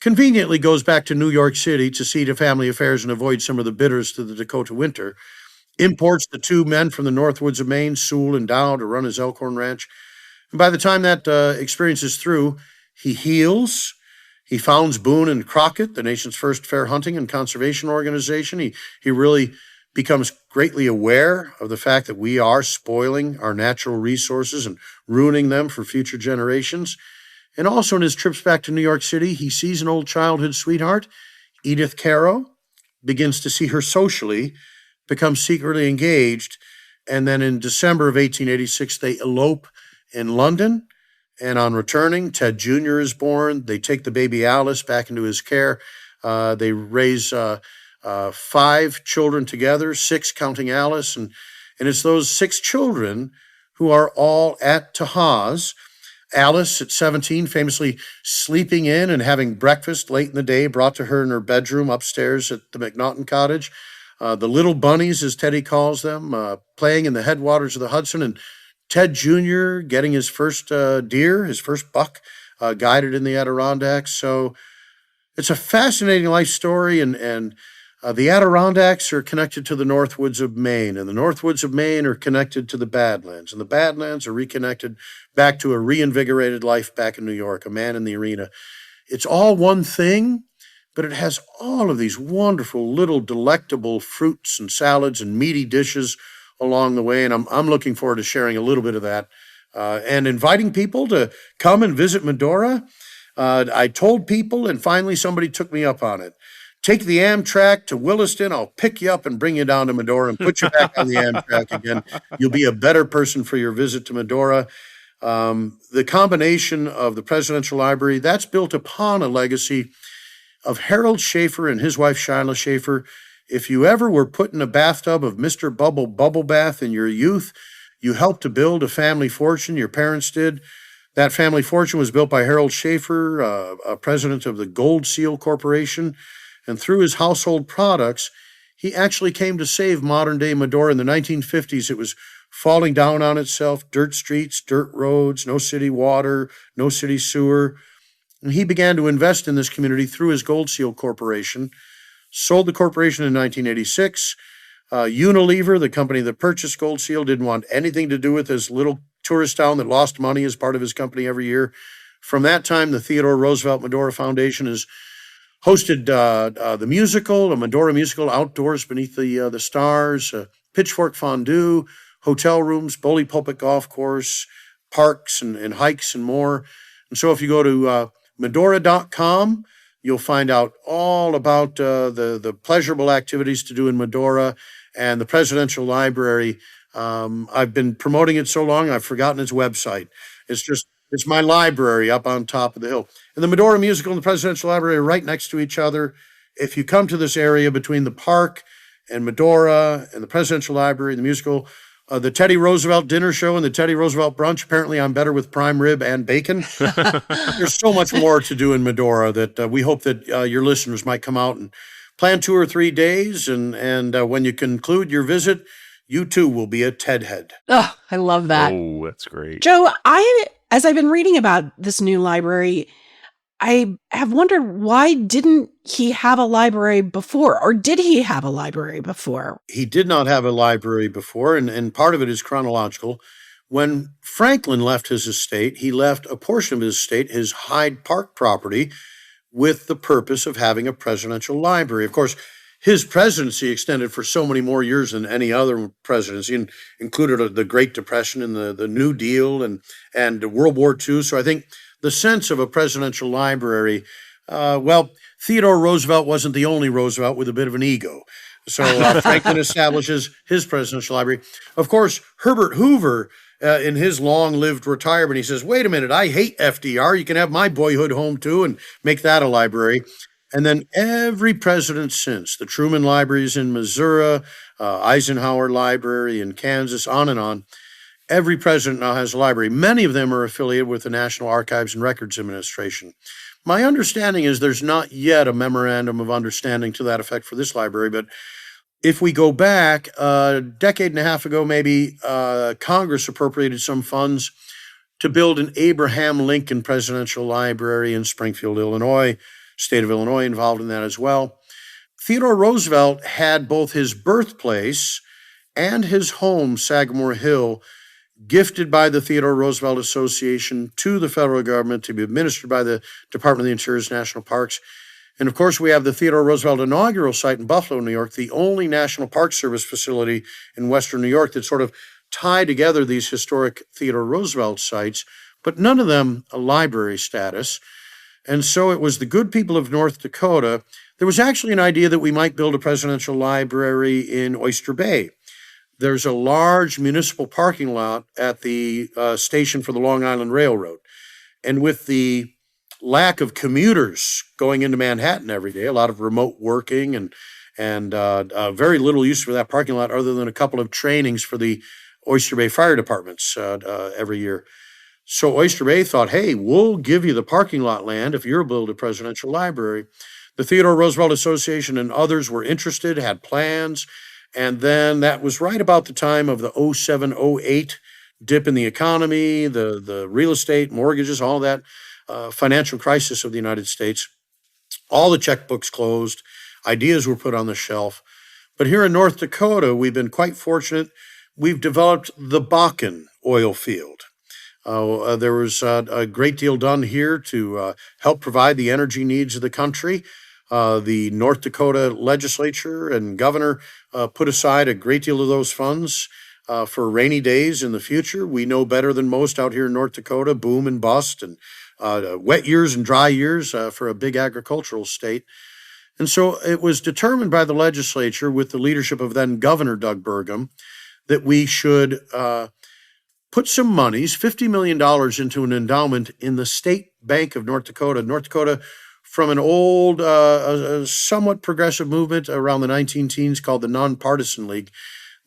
conveniently goes back to New York City to see to family affairs and avoid some of the bitters to the Dakota winter, imports the 2 men from the North Woods of Maine, Sewell and Dow, to run his Elkhorn Ranch. And by the time that experience is through, he heals. He founds Boone and Crockett, the nation's first fair hunting and conservation organization. He really becomes greatly aware of the fact that we are spoiling our natural resources and ruining them for future generations. And also in his trips back to New York City, he sees an old childhood sweetheart, Edith Caro, begins to see her socially, becomes secretly engaged, and then in December of 1886, they elope in London. And on returning, Ted Jr. is born. They take the baby Alice back into his care. They raise 5 children together, 6 counting Alice. And it's those 6 children who are all at Tahawus. Alice, at 17, famously sleeping in and having breakfast late in the day brought to her in her bedroom upstairs at the McNaughton cottage. The little bunnies, as Teddy calls them, playing in the headwaters of the Hudson, and Ted Jr. getting his first deer, his first buck, guided in the Adirondacks. So it's a fascinating life story, and the Adirondacks are connected to the North Woods of Maine, and the North Woods of Maine are connected to the Badlands, and the Badlands are reconnected back to a reinvigorated life back in New York, a man in the arena. It's all one thing, but it has all of these wonderful little delectable fruits and salads and meaty dishes along the way, and I'm looking forward to sharing a little bit of that and inviting people to come and visit Medora. I told people, and finally somebody took me up on it. Take the Amtrak to Williston. I'll pick you up and bring you down to Medora and put you back on the Amtrak again. You'll be a better person for your visit to Medora. The combination of the Presidential Library, that's built upon a legacy of Harold Schaefer and his wife, Shyla Schaefer. If you ever were put in a bathtub of Mr. Bubble Bath in your youth, you helped to build a family fortune. Your parents did. That family fortune was built by Harold Schaefer, president of the Gold Seal Corporation. And through his household products, he actually came to save modern-day Medora. In the 1950s, it was falling down on itself, dirt streets, dirt roads, no city water, no city sewer. And he began to invest in this community through his Gold Seal Corporation, sold the corporation in 1986. Unilever, the company that purchased Gold Seal, didn't want anything to do with this little tourist town that lost money as part of his company every year. From that time, the Theodore Roosevelt Medora Foundation has hosted the musical, a Medora musical, Outdoors Beneath the Stars, Pitchfork Fondue, hotel rooms, Bully Pulpit Golf Course, parks and hikes and more. And so if you go to Medora.com, you'll find out all about the pleasurable activities to do in Medora and the Presidential Library. I've been promoting it so long, I've forgotten its website. It's my library up on top of the hill. And the Medora Musical and the Presidential Library are right next to each other. If you come to this area between the park and Medora and the Presidential Library and the musical, the Teddy Roosevelt dinner show and the Teddy Roosevelt brunch, apparently I'm better with prime rib and bacon. There's so much more to do in Medora that we hope that your listeners might come out and plan 2 or 3 days. And when you conclude your visit, you too will be a Ted head. Oh, I love that. Oh, that's great. Joe, as I've been reading about this new library, I have wondered, why didn't he have a library before? Or did he have a library before? He did not have a library before, and part of it is chronological. When Franklin left his estate, he left a portion of his estate, his Hyde Park property, with the purpose of having a presidential library. Of course, his presidency extended for so many more years than any other presidency, and included the Great Depression and the New Deal and World War II. So I think the sense of a presidential library, Theodore Roosevelt wasn't the only Roosevelt with a bit of an ego. So Franklin establishes his presidential library. Of course, Herbert Hoover, in his long-lived retirement, he says, wait a minute, I hate FDR. You can have my boyhood home too, and make that a library. And then every president since, the Truman Libraries in Missouri, Eisenhower Library in Kansas, on and on, every president now has a library. Many of them are affiliated with the National Archives and Records Administration. My understanding is there's not yet a memorandum of understanding to that effect for this library, but if we go back a decade and a half ago, maybe, Congress appropriated some funds to build an Abraham Lincoln Presidential Library in Springfield, Illinois. State of Illinois involved in that as well. Theodore Roosevelt had both his birthplace and his home, Sagamore Hill, gifted by the Theodore Roosevelt Association to the federal government to be administered by the Department of the Interior's National Parks. And of course, we have the Theodore Roosevelt inaugural site in Buffalo, New York, the only National Park Service facility in Western New York that sort of tied together these historic Theodore Roosevelt sites, but none of them a library status. And so it was the good people of North Dakota. There was actually an idea that we might build a presidential library in Oyster Bay. There's a large municipal parking lot at the station for the Long Island Railroad. And with the lack of commuters going into Manhattan every day, a lot of remote working and very little use for that parking lot other than a couple of trainings for the Oyster Bay fire departments every year. So Oyster Bay thought, hey, we'll give you the parking lot land if you'll build a presidential library. The Theodore Roosevelt Association and others were interested, had plans, and then that was right about the time of the 07-08 dip in the economy, the real estate, mortgages, all that financial crisis of the United States. All the checkbooks closed, ideas were put on the shelf. But here in North Dakota, we've been quite fortunate. We've developed the Bakken oil field. There was a great deal done here to help provide the energy needs of the country. The North Dakota legislature and governor put aside a great deal of those funds. for rainy days in the future. We know better than most out here in North Dakota, boom and bust, and wet years and dry years for a big agricultural state. And so it was determined by the legislature, with the leadership of then Governor Doug Burgum, that we should put some monies, $50 million, into an endowment in the State Bank of North Dakota. North Dakota, from an old, a somewhat progressive movement around the 19-teens called the Nonpartisan League.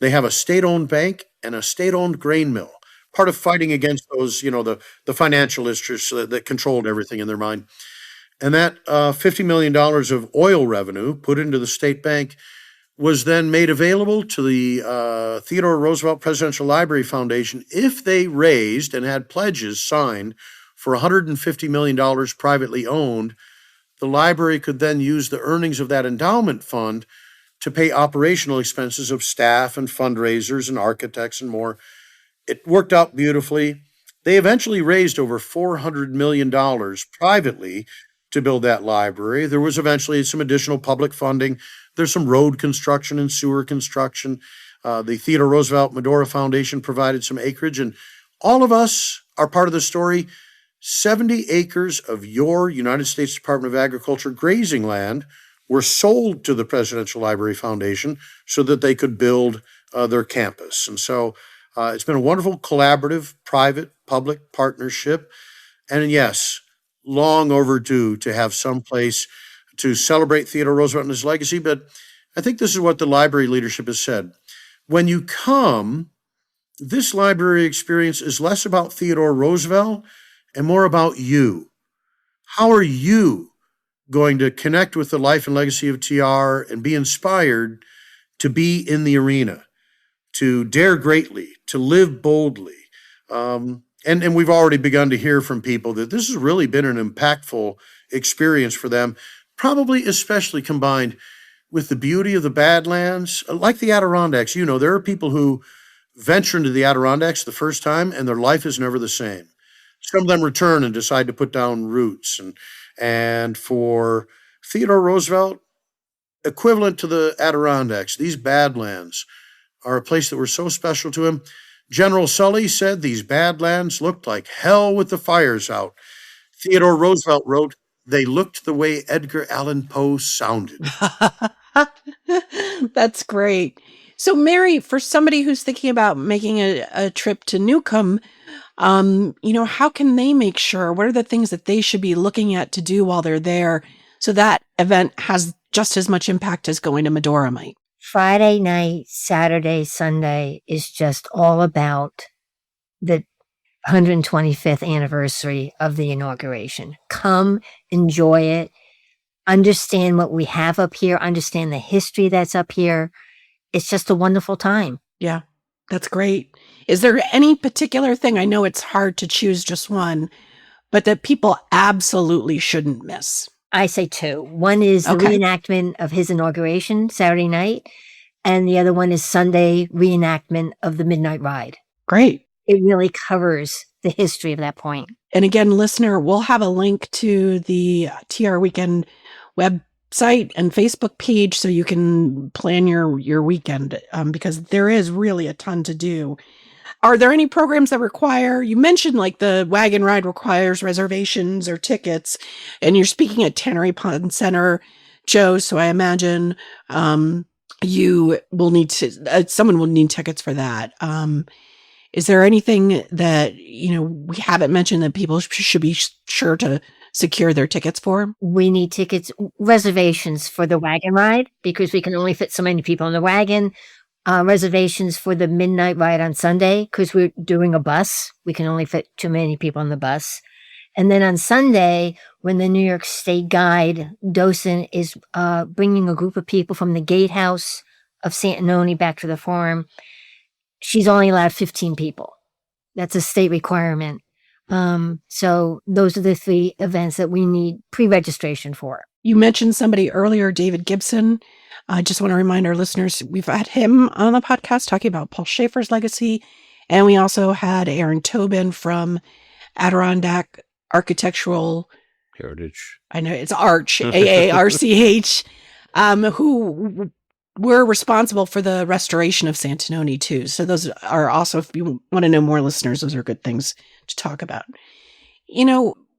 They have a state-owned bank and a state-owned grain mill, part of fighting against those, the financial interests that controlled everything in their mind. And that $50 million of oil revenue put into the state bank was then made available to the Theodore Roosevelt Presidential Library Foundation if they raised and had pledges signed for $150 million privately owned. The library could then use the earnings of that endowment fund to pay operational expenses of staff and fundraisers and architects and more. It worked out beautifully. They eventually raised over $400 million privately to build that library. There was eventually some additional public funding. There's some road construction and sewer construction. The Theodore Roosevelt Medora Foundation provided some acreage, and all of us are part of the story. 70 acres of your United States Department of Agriculture grazing land were sold to the Presidential Library Foundation so that they could build their campus. And so it's been a wonderful collaborative, private, public partnership. And yes, long overdue to have some place to celebrate Theodore Roosevelt and his legacy. But I think this is what the library leadership has said. When you come, this library experience is less about Theodore Roosevelt and more about you. How are you going to connect with the life and legacy of TR and be inspired to be in the arena, to dare greatly, to live boldly? And we've already begun to hear from people that this has really been an impactful experience for them, probably especially combined with the beauty of the Badlands, like the Adirondacks. There are people who venture into the Adirondacks the first time and their life is never the same. Some of them return and decide to put down roots. And for Theodore Roosevelt, equivalent to the Adirondacks, these Badlands are a place that were so special to him. General Sully said these Badlands looked like hell with the fires out. Theodore Roosevelt wrote, they looked the way Edgar Allan Poe sounded. That's great. So, Mary, for somebody who's thinking about making a trip to Newcomb, how can they make sure? What are the things that they should be looking at to do while they're there so that event has just as much impact as going to Medora might? Friday night, Saturday, Sunday is just all about the 125th anniversary of the inauguration. Come, enjoy it, understand what we have up here, understand the history that's up here. It's just a wonderful time. Yeah, that's great. Is there any particular thing, I know it's hard to choose just one, but that people absolutely shouldn't miss? I say two. One is the reenactment of his inauguration Saturday night, and the other one is Sunday reenactment of the Midnight Ride. Great. It really covers the history of that point. And again, listener, we'll have a link to the TR Weekend website and Facebook page so you can plan your weekend because there is really a ton to do. Are there any programs that require, you mentioned like the wagon ride requires reservations or tickets, and you're speaking at Tannery Pond Center, Joe, so I imagine you will need to, someone will need tickets for that. Is there anything that, we haven't mentioned that people should be sure to secure their tickets for? We need tickets, reservations for the wagon ride because we can only fit so many people in the wagon. Reservations for the midnight ride on Sunday because we're doing a bus. We can only fit too many people on the bus. And then on Sunday, when the New York State Guide docent is bringing a group of people from the gatehouse of Santanoni back to the farm, she's only allowed 15 people. That's a state requirement. So those are the three events that we need pre-registration for. You mentioned somebody earlier, David Gibson. I just want to remind our listeners, we've had him on the podcast talking about Paul Schaefer's legacy. And we also had Aaron Tobin from Adirondack Architectural Heritage. I know it's Arch, AARCH, who we're responsible for the restoration of Santanoni too. So those are also, if you want to know more, listeners, those are good things to talk about.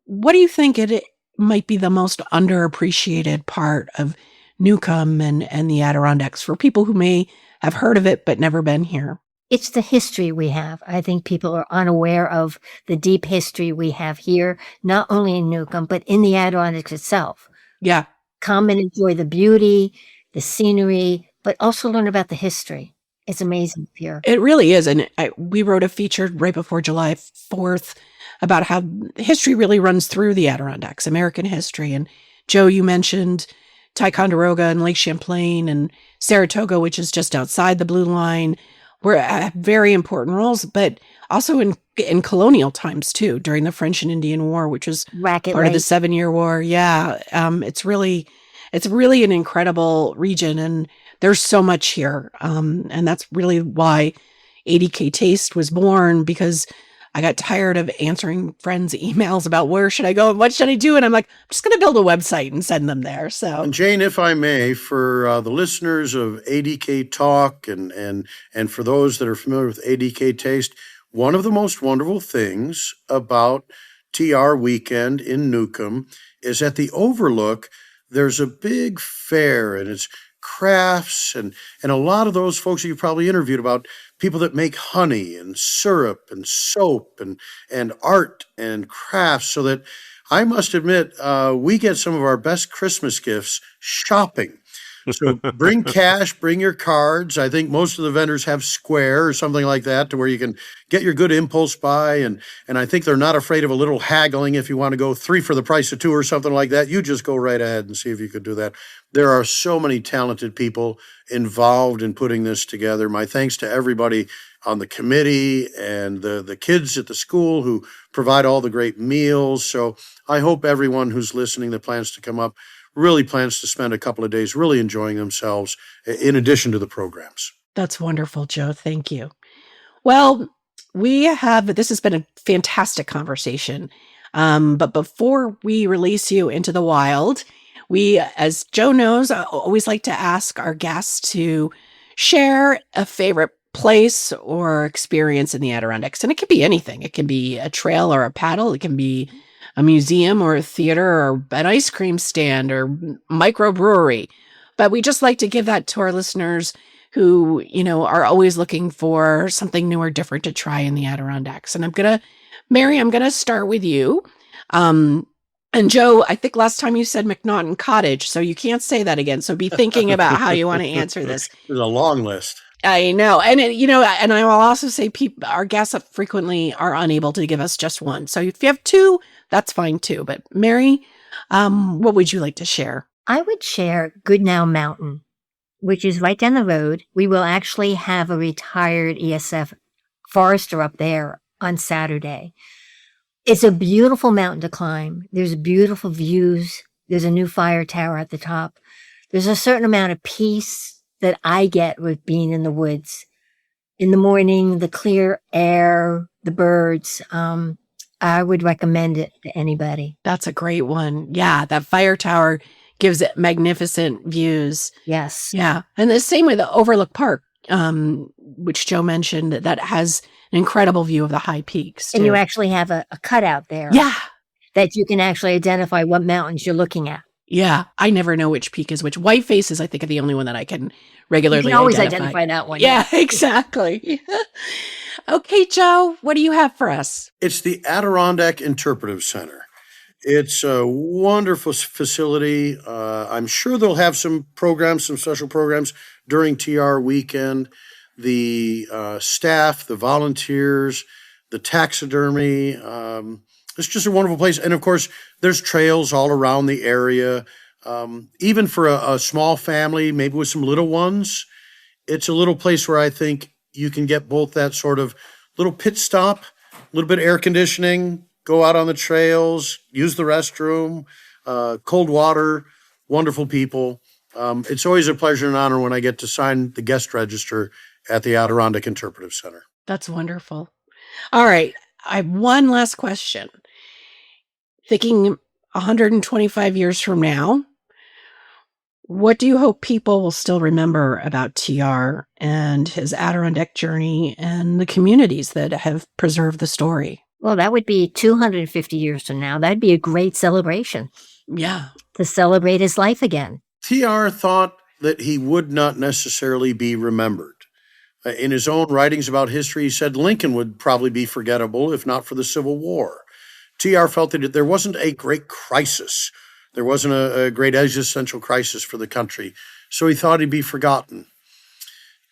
What do you think it might be the most underappreciated part of Newcomb and the Adirondacks for people who may have heard of it but never been here? It's the history we have. I think people are unaware of the deep history we have here, not only in Newcomb, but in the Adirondacks itself. Yeah. Come and enjoy the beauty, the scenery, but also learn about the history. It's amazing here. It really is. And we wrote a feature right before July 4th about how history really runs through the Adirondacks, American history. And Joe, you mentioned Ticonderoga and Lake Champlain and Saratoga, which is just outside the Blue Line, were very important roles, but also in colonial times too, during the French and Indian War, which was part of the 7-Year War. Yeah. It's really an incredible region, and there's so much here. And that's really why ADK Taste was born, because I got tired of answering friends' emails about where should I go and what should I do. And I'm like, I'm just going to build a website and send them there. So, and Jane, if I may, for the listeners of ADK Talk and for those that are familiar with ADK Taste, one of the most wonderful things about TR Weekend in Newcomb is at the Overlook, there's a big fair, and it's crafts and a lot of those folks that you probably interviewed about, people that make honey and syrup and soap and art and crafts, so that I must admit, we get some of our best Christmas gifts shopping. So bring cash, bring your cards. I think most of the vendors have Square or something like that, to where you can get your good impulse buy. And I think they're not afraid of a little haggling. If you want to go 3 for the price of 2 or something like that, you just go right ahead and see if you could do that. There are so many talented people involved in putting this together. My thanks to everybody on the committee and the kids at the school who provide all the great meals. So I hope everyone who's listening that plans to come up really plans to spend a couple of days really enjoying themselves in addition to the programs. That's wonderful, Joe. Thank you. Well, this has been a fantastic conversation. But before we release you into the wild, we, as Joe knows, always like to ask our guests to share a favorite place or experience in the Adirondacks. And it can be anything. It can be a trail or a paddle. It can be a museum or a theater or an ice cream stand or microbrewery. But we just like to give that to our listeners who, are always looking for something new or different to try in the Adirondacks. And Mary, I'm going to start with you. And Joe, I think last time you said McNaughton Cottage, so you can't say that again. So be thinking about how you want to answer this. There's a long list. I know. And, and I will also say our guests frequently are unable to give us just one. So if you have 2, that's fine too. But Mary, what would you like to share? I would share Goodnow Mountain, which is right down the road. We will actually have a retired ESF forester up there on Saturday. It's a beautiful mountain to climb. There's beautiful views. There's a new fire tower at the top. There's a certain amount of peace that I get with being in the woods. In the morning, the clear air, the birds. I would recommend it to anybody. That's a great one. Yeah, that fire tower gives it magnificent views. Yes. Yeah. And the same way the Overlook Park, which Joe mentioned, that has an incredible view of the high peaks. And you actually have a cutout there. Yeah. That you can actually identify what mountains you're looking at. Yeah. I never know which peak is which. Whiteface is, I think, the only one that I can regularly You can always identify that one. Yeah, exactly. Okay, Joe, what do you have for us? It's the Adirondack Interpretive Center. It's a wonderful facility. I'm sure they'll have some special programs during TR Weekend. The staff, the volunteers, the taxidermy. It's just a wonderful place. And of course, there's trails all around the area. Even for a small family, maybe with some little ones, it's a little place where I think you can get both that sort of little pit stop, a little bit of air conditioning, go out on the trails, use the restroom, cold water, wonderful people. It's always a pleasure and honor when I get to sign the guest register at the Adirondack Interpretive Center. That's wonderful. All right. I have one last question. Thinking 125 years from now, What do you hope people will still remember about TR and his Adirondack journey and the communities that have preserved the story? Well, that would be 250 years from now. That'd be a great celebration. Yeah. To celebrate his life again. TR thought that he would not necessarily be remembered. In his own writings about history, he said Lincoln would probably be forgettable if not for the Civil War. TR felt that there wasn't a great crisis. There wasn't a great existential crisis for the country, so he thought he'd be forgotten.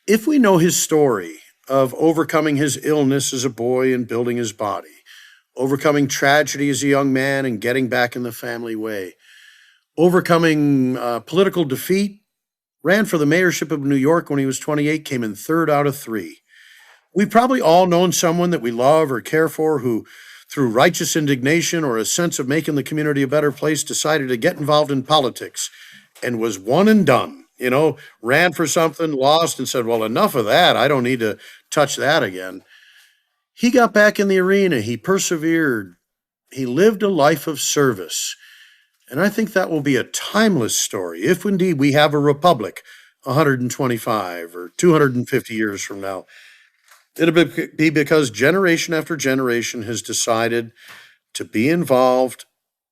If we know his story of overcoming his illness as a boy and building his body, overcoming tragedy as a young man and getting back in the family way, overcoming political defeat, ran for the mayorship of New York when he was 28, came in third out of 3. We've probably all known someone that we love or care for who, through righteous indignation or a sense of making the community a better place, decided to get involved in politics and was one and done. Ran for something, lost, and said, well, enough of that. I don't need to touch that again. He got back in the arena. He persevered. He lived a life of service. And I think that will be a timeless story, if indeed we have a republic 125 or 250 years from now. It'll be because generation after generation has decided to be involved,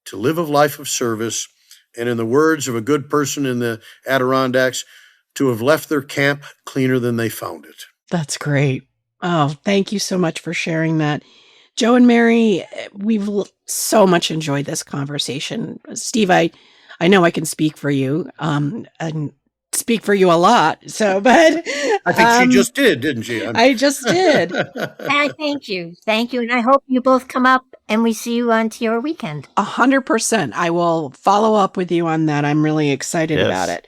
to live a life of service, and in the words of a good person in the Adirondacks, to have left their camp cleaner than they found it. That's great. Oh, thank you so much for sharing that. Joe and Mary, we've so much enjoyed this conversation. Steve, I know I can speak for you, and speak for you a lot. But I think she just did, didn't she? I just did. Thank you. And I hope you both come up and we see you on TR Weekend. 100%. I will follow up with you on that. I'm really excited about it.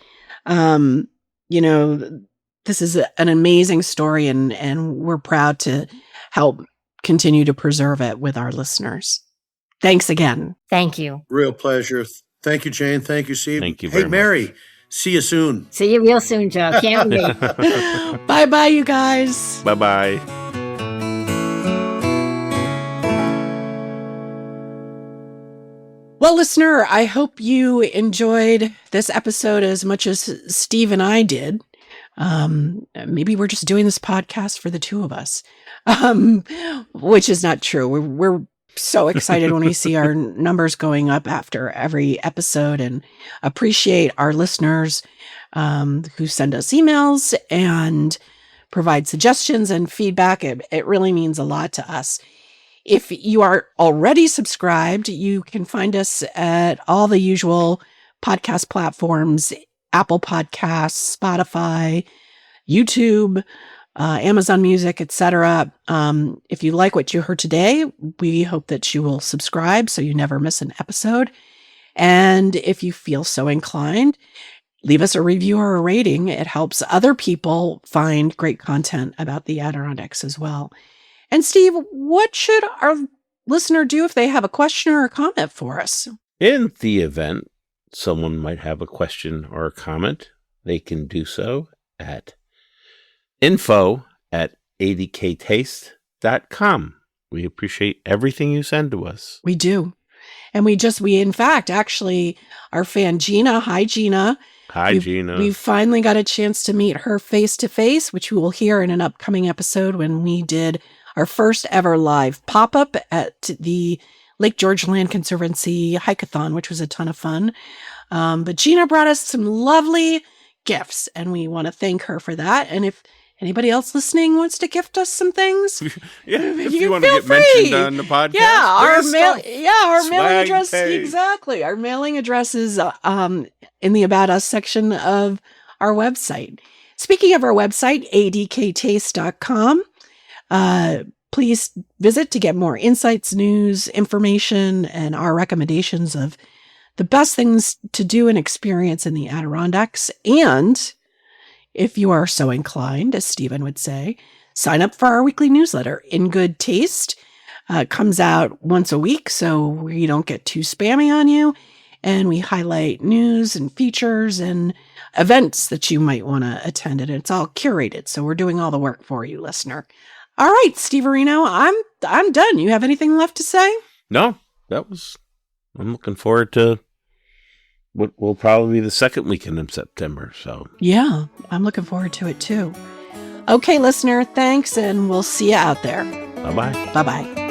This is an amazing story, and we're proud to help continue to preserve it with our listeners. Thanks again. Thank you. Real pleasure. Thank you, Jane. Thank you, Steve. Thank you very much. Hey, Mary, see you soon. See you real soon, Joe. Can't wait. Bye-bye, you guys. Bye-bye. Well, listener, I hope you enjoyed this episode as much as Steve and I did. Maybe we're just doing this podcast for the two of us, which is not true. We're so excited when we see our numbers going up after every episode, and appreciate our listeners who send us emails and provide suggestions and feedback. It really means a lot to us. If you are already subscribed, you can find us at all the usual podcast platforms: Apple Podcasts, Spotify, YouTube, Amazon Music, etc. If you like what you heard today, we hope that you will subscribe so you never miss an episode. And if you feel so inclined, leave us a review or a rating. It helps other people find great content about the Adirondacks as well. And Steve, what should our listener do if they have a question or a comment for us? In the event someone might have a question or a comment, they can do so at info@adktaste.com. We appreciate everything you send to us. We do. And we in fact, actually, our fan Gina, hi Gina. Gina. We finally got a chance to meet her face to face, which we will hear in an upcoming episode when we did our first ever live pop-up at the Lake George Land Conservancy Hike-a-thon, which was a ton of fun. But Gina brought us some lovely gifts, and we want to thank her for that. And if anybody else listening wants to gift us some things, if you want to get mentioned on the podcast, our mailing address, pay. exactly. Our mailing address is in the About Us section of our website. Speaking of our website, adktaste.com. Please visit to get more insights, news, information, and our recommendations of the best things to do and experience in the Adirondacks. And if you are so inclined, as Stephen would say, sign up for our weekly newsletter, In Good Taste. It comes out once a week, so we don't get too spammy on you. And we highlight news and features and events that you might want to attend. And it's all curated, so we're doing all the work for you, listener. All right, Steve Areno, I'm done. You have anything left to say? No, I'm looking forward to will probably be the second weekend in September. So Yeah, I'm looking forward to it too. Okay, listener, thanks, and we'll see you out there. bye-bye. Bye-bye.